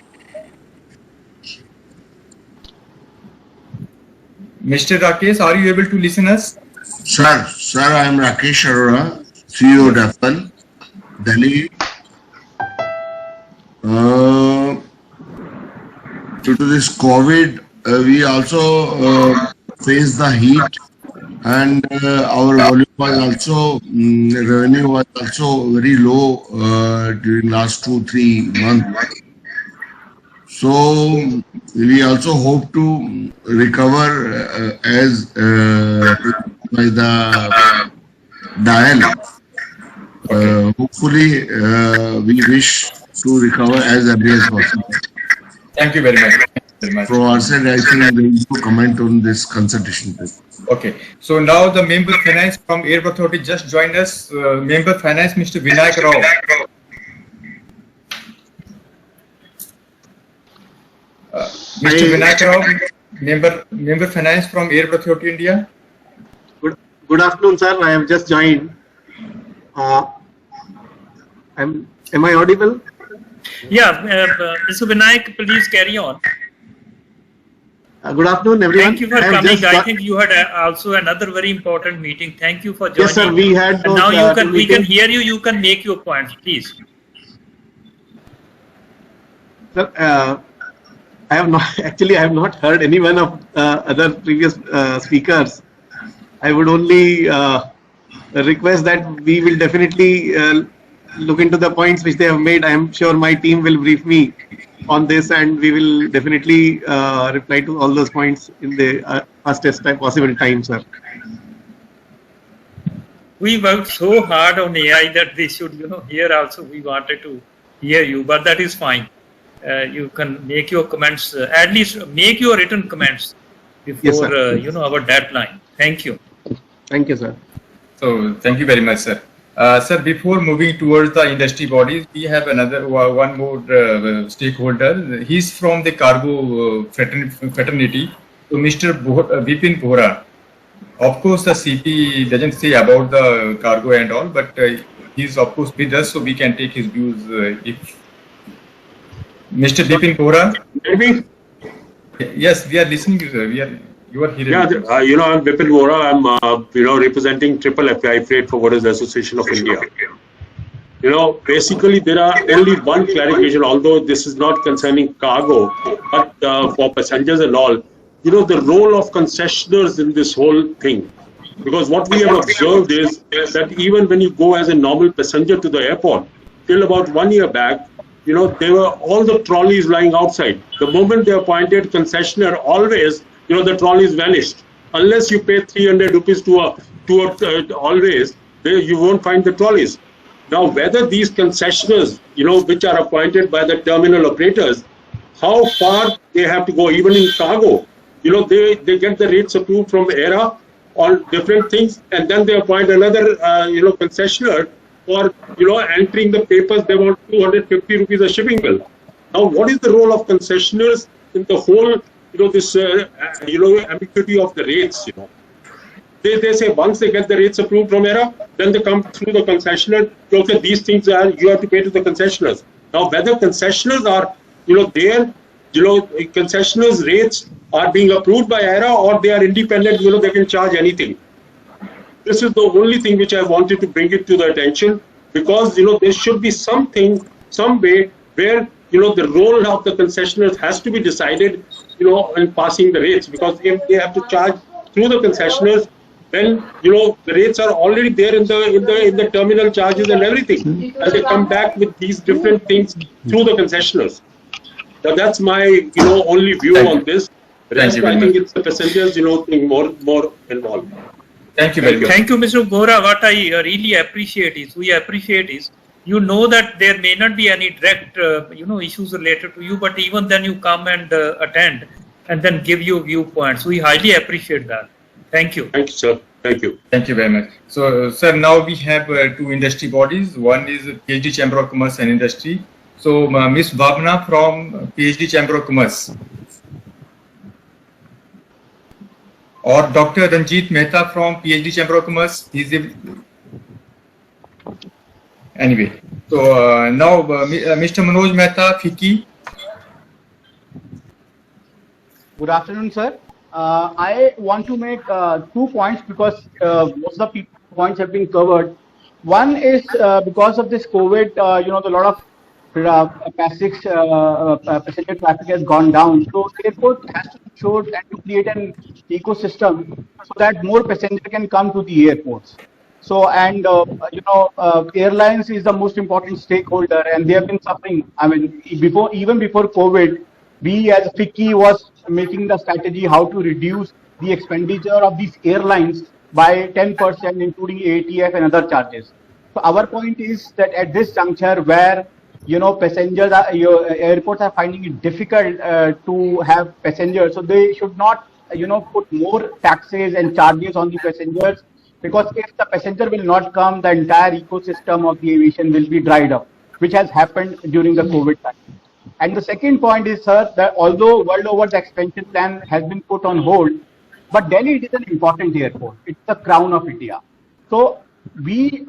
Mr. Rakesh, are you able to listen us? Sir, I am Rakesh Arora, CEO DAFL, Delhi. Due to this COVID, we also face the heat, and our volume was also, revenue was also very low during last 2-3 months. So we also hope to recover as by the DIAL. Hopefully, we wish to recover as early as possible. Thank you very much. From our side, I think we need to comment on this consultation paper. Okay. So now the Member Finance from Airport Authority just joined us. Member Finance, Mr. Vinayak Rao. Mr. Vinayak Rao, Member Finance from Airport Authority India. Good afternoon, sir. I have just joined. Am I audible? Yeah, Mr. Vinayak, please carry on. Good afternoon, everyone. Thank you for coming. I think you had also another very important meeting. Thank you for joining. Yes, sir. We had. And now we can hear you. You can make your points, please. Sir, I have not heard any one of other previous speakers. I would only request that we will definitely look into the points which they have made. I am sure my team will brief me on this, and we will definitely reply to all those points in the fastest possible time, sir. We worked so hard on AI that we should, here also we wanted to hear you, but that is fine. You can make your comments, at least make your written comments before, yes, our deadline. Thank you. Thank you, sir. So, thank you very much, sir. Sir, before moving towards the industry bodies, we have one more stakeholder. He's from the cargo fraternity. So, Mr. Vipin Bohra. Of course, the CP doesn't say about the cargo and all, but he's of course with us, so we can take his views. If Mr. Vipin Bohra. Yes, we are listening to you. You are here. Yeah, I'm Vipin Bohra. I'm, representing Triple FI Freight for what is the Association of India. basically there are only one clarification, although this is not concerning cargo, but for passengers and all, the role of concessionaires in this whole thing. Because what we have observed is that even when you go as a normal passenger to the airport, till about 1 year back, there were all the trolleys lying outside. The moment they appointed concessionaire, always, the trolleys vanished. Unless you pay 300 rupees to always, you won't find the trolleys. Now, whether these concessionaires, which are appointed by the terminal operators, how far they have to go, even in cargo, they get the rates approved from ERA on different things, and then they appoint another, concessionaire for, entering the papers. They want 250 rupees a shipping bill. Now, what is the role of concessionaires in the whole, this, ambiguity of the rates, They say once they get the rates approved from ERA, then they come through the concessionaire. Okay, these things you have to pay to the concessionaires. Now, whether concessionaires are, concessionaires' rates are being approved by ERA or they are independent, they can charge anything. This is the only thing which I wanted to bring it to the attention, because, there should be something, some way where, the role of the concessionaires has to be decided, in passing the rates, because if they have to charge through the concessionaires, then the rates are already there in the terminal charges and everything, and they come back with these different things through the concessionaires. Now that's my only view on this. Rest, I think it's the passengers thing more involved. Thank you very much. Thank you, Mr. Gora. What I really appreciate is that there may not be any direct issues related to you, but even then you come and attend and then give your viewpoints. We highly appreciate that. Thank you. Thank you, sir. Thank you. Thank you very much. So, sir, now we have two industry bodies. One is PhD Chamber of Commerce and Industry. So, Ms. Bhavna from PhD Chamber of Commerce, or Dr. Ranjit Mehta from PhD Chamber of Commerce. Anyway, so now Mr. Manoj Mehta, FICCI. Good afternoon, sir. I want to make 2 points because most of the points have been covered. One is because of this COVID, a lot of passenger traffic has gone down. So the airport has to show and to create an ecosystem so that more passengers can come to the airports. So, and airlines is the most important stakeholder, and they have been suffering. I mean, even before COVID, we as FICCI was making the strategy how to reduce the expenditure of these airlines by 10%, including ATF and other charges. So our point is that at this juncture where passengers airports are finding it difficult to have passengers, so they should not put more taxes and charges on the passengers, because if the passenger will not come, the entire ecosystem of the aviation will be dried up, which has happened during the COVID time. And the second point is, sir, that although world over the expansion plan has been put on hold, but Delhi is an important airport. It's the crown of India. So we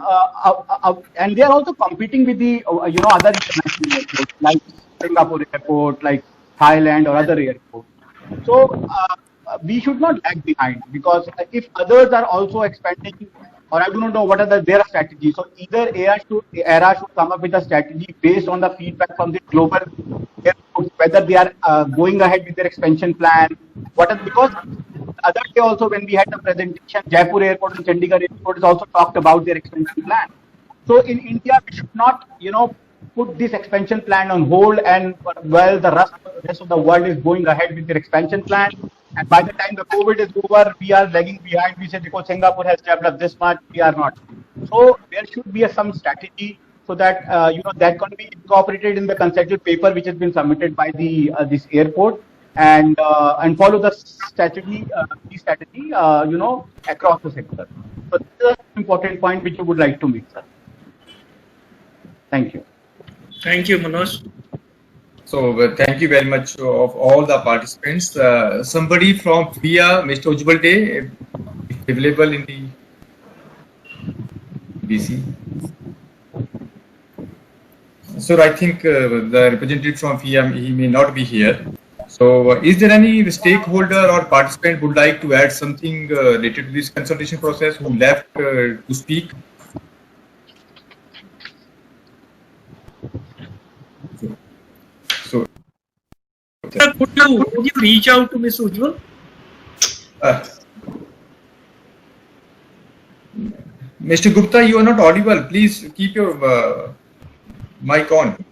and they are also competing with the other international airports like Singapore airport, like Thailand or other airports. So we should not lag behind, because if others are also expanding, or I do not know what are their strategies. So either ERA should come up with a strategy based on the feedback from the global airports, whether they are going ahead with their expansion plan. Because the other day also when we had the presentation, Jaipur Airport and Chandigarh Airport has also talked about their expansion plan. So in India, we should not, put this expansion plan on hold, and while the rest of the world is going ahead with their expansion plan. And by the time the COVID is over, we are lagging behind. We say because Singapore has developed this much, we are not. So there should be some strategy so that that can be incorporated in the conceptual paper which has been submitted by the this airport, and follow the strategy, across the sector. So this is an important point which you would like to make, sir. Thank you. Thank you, Manoj. So thank you very much of all the participants. Somebody from FIA, Mr. Ujjwal Day, available in the BC. So I think the representative from FIA, he may not be here. So is there any stakeholder or participant who would like to add something related to this consultation process, who left to speak? Sir, could you reach out to Ms. Ujjwal? Mr. Gupta, you are not audible. Please keep your mic on.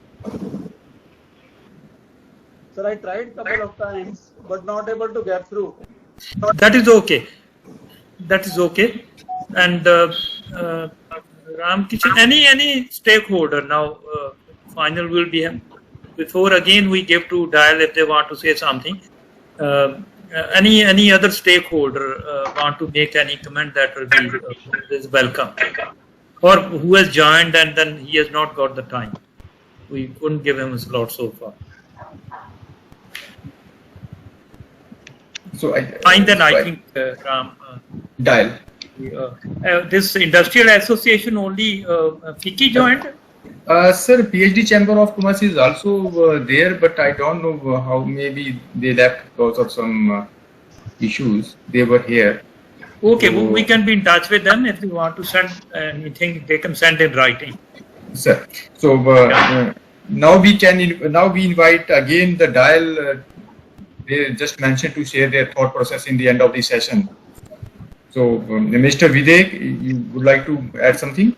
Sir, I tried couple of times, but not able to get through. That is okay. That is okay. And Ram Kishan, any stakeholder now, final will be before again we give to Dial if they want to say something. Any other stakeholder want to make any comment that will be is welcome, or who has joined and then he has not got the time. We couldn't give him a slot so far. So I think Ram. Dial. This industrial association only FICCI joined? Sir, PhD Chamber of Commerce is also there, but I don't know how maybe they left because of some issues. They were here. Okay, So, we can be in touch with them if they want to send anything. They can send in writing. Sir, so now we invite again the Dial. They just mentioned to share their thought process in the end of the session. So, Mr. Videk, you would like to add something?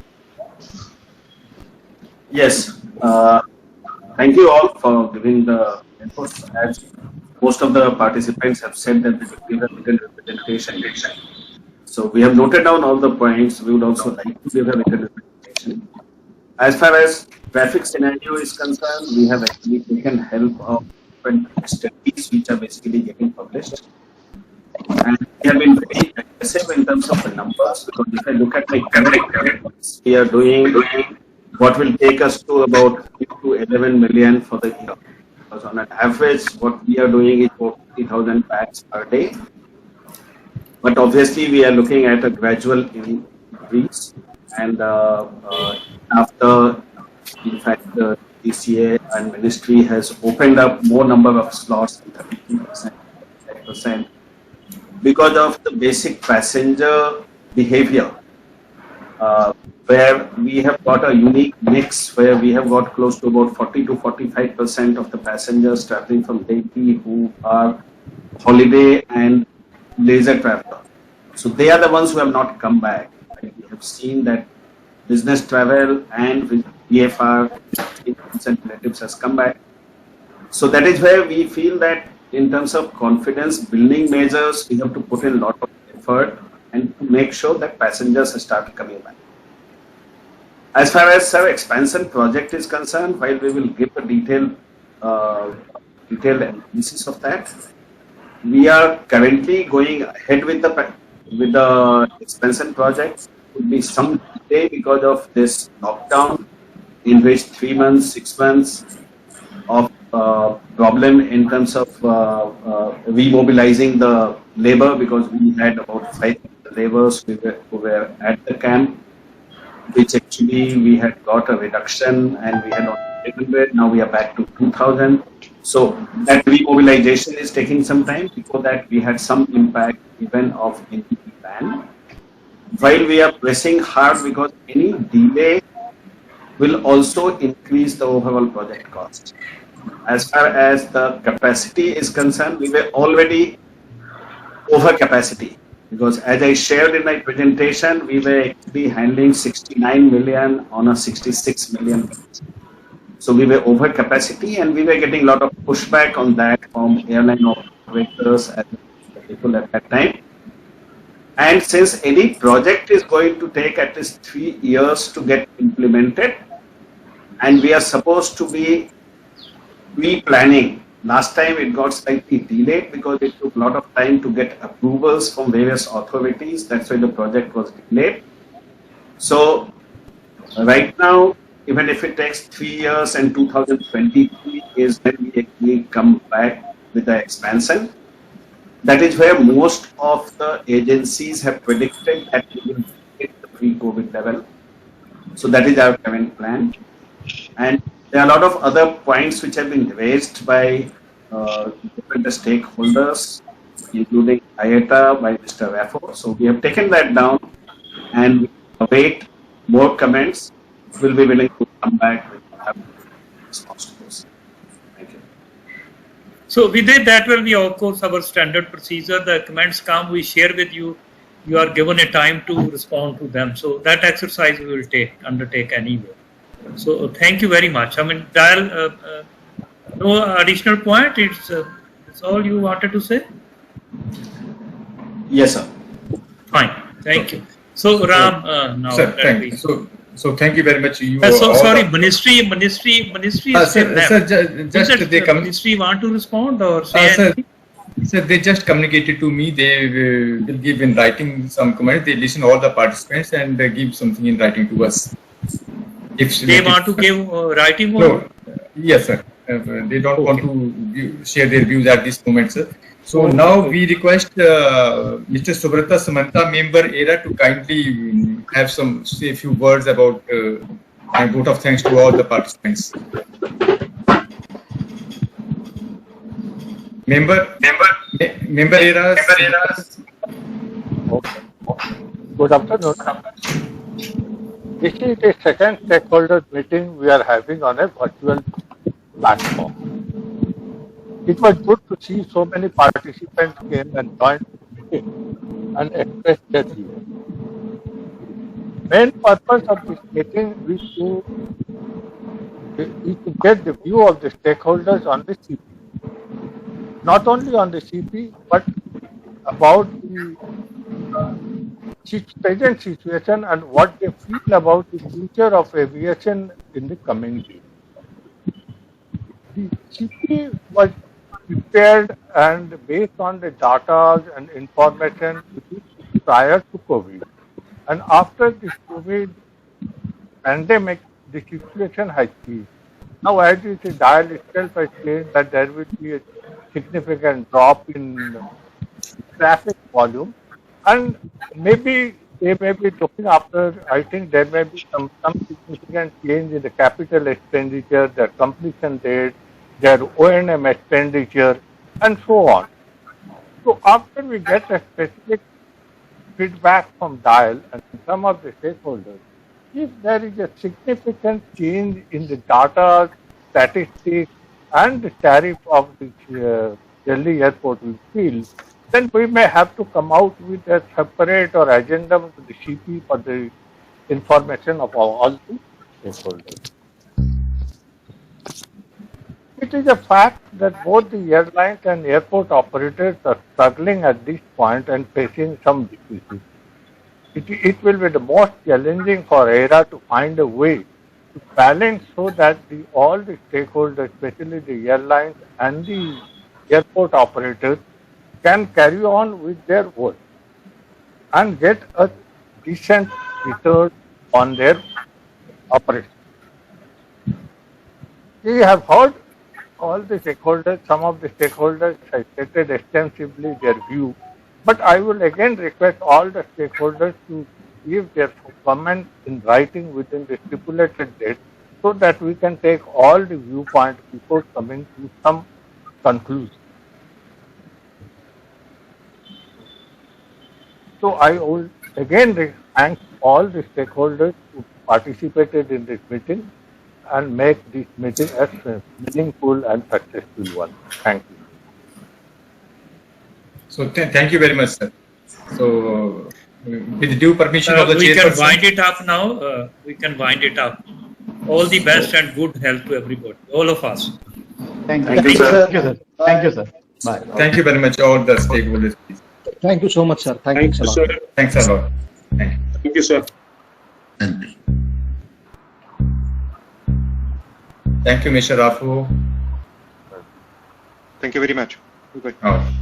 Yes. Thank you all for giving the input. As most of the participants have said that they will give a written representation. So we have noted down all the points. We would also like to give a written representation. As far as traffic scenario is concerned, we have actually taken help of different studies which are basically getting published. And we have been very aggressive in terms of the numbers, because if I look at the current we are doing what will take us to about 8 to 11 million for the year. Because on an average, what we are doing is 40,000 packs per day. But obviously, we are looking at a gradual increase. And after, in fact, the DCA and Ministry has opened up more number of slots, 32%, 5%, because of the basic passenger behavior. Where we have got a unique mix, where we have got close to about 40 to 45% of the passengers traveling from Delhi who are holiday and leisure traveler. So they are the ones who have not come back. We have seen that business travel and VFR and relatives has come back. So that is where we feel that in terms of confidence building measures, we have to put in a lot of effort and to make sure that passengers start coming back. As far as our expansion project is concerned, while we will give a detailed analysis of that, we are currently going ahead with the expansion project. It will be some delay because of this lockdown, in which 3 months, 6 months of problem in terms of remobilizing the labor, because we had about 5 laborers who were at the camp, which actually we had got a reduction and we had on 800, now we are back to 2,000. So that remobilization is taking some time. Before that, we had some impact even of NTP ban. While we are pressing hard, because any delay will also increase the overall project cost. As far as the capacity is concerned, we were already over capacity. Because as I shared in my presentation, we were actually handling 69 million on a 66 million. So we were over capacity and we were getting a lot of pushback on that from airline operators and people at that time. And since any project is going to take at least 3 years to get implemented, and we are supposed to be pre-planning. Last time it got slightly delayed because it took a lot of time to get approvals from various authorities. That's why the project was delayed. So right now, even if it takes 3 years and 2023 is when we actually come back with the expansion, that is where most of the agencies have predicted that we will hit the pre-COVID level. So that is our current plan. And there are a lot of other points which have been raised by different stakeholders, including IATA, by Mr. Raffo. So we have taken that down and await more comments. We'll be willing to come back with response to those. Thank you. So with that will be of course our standard procedure. The comments come, we share with you. You are given a time to respond to them. So that exercise we will undertake anyway. So thank you very much. I mean, Dial, no additional point. It's all you wanted to say. Yes, sir. Fine. Thank you. So Ram, now. Sir, thank you. So thank you very much. You sorry, ministry is sir, just they ministry want to respond or say anything? Sir, they just communicated to me. They will give in writing some comments. They listen all the participants and give something in writing to us. If they want to give writing? No, yes, sir. They don't want to share their views at this moment, sir. So now we request Mr. Subrata Samanta, member ERA, to kindly say a few words about my vote of thanks to all the participants. Member ERA. Good afternoon. This is the second stakeholders meeting we are having on a virtual platform. It was good to see so many participants came and joined and expressed their views. Main purpose of this meeting is to get the view of the stakeholders on the CP. Not only on the CP, but about the present situation and what they feel about the future of aviation in the coming days. The CP was prepared and based on the data and information prior to COVID. And after this COVID pandemic, the situation has changed. Now, as the dial itself has changed, that there will be a significant drop in traffic volume, and maybe they may be looking after, I think there may be some significant change in the capital expenditure, their completion date, their O&M expenditure, and so on. So after we get a specific feedback from DIAL and some of the stakeholders, if there is a significant change in the data, statistics, and the tariff of the Delhi airport we feel, then we may have to come out with a separate or addendum to the CP for the information of all the stakeholders. It is a fact that both the airlines and airport operators are struggling at this point and facing some difficulties. It will be the most challenging for ERA to find a way to balance so that all the stakeholders, especially the airlines and the airport operators, can carry on with their work and get a decent return on their operation. We have heard all the stakeholders, some of the stakeholders have stated extensively their view, but I will again request all the stakeholders to give their comment in writing within the stipulated date so that we can take all the viewpoints before coming to some conclusion. So I will again thank all the stakeholders who participated in this meeting and make this meeting as meaningful and successful one. Thank you. So thank you very much, sir. So with due permission of the we chairperson, can wind it up now. We can wind it up. All the best and good health to everybody, all of us. Thank you, sir. Thank you, sir. Thank you, sir. Bye. Thank you very much, all the stakeholders. Please. Thank you so much, sir. Thank you, sir. Thanks a lot. Thank you. Thank you, sir. Thank you, Mr. Rafu. Thank you very much. Goodbye. Oh.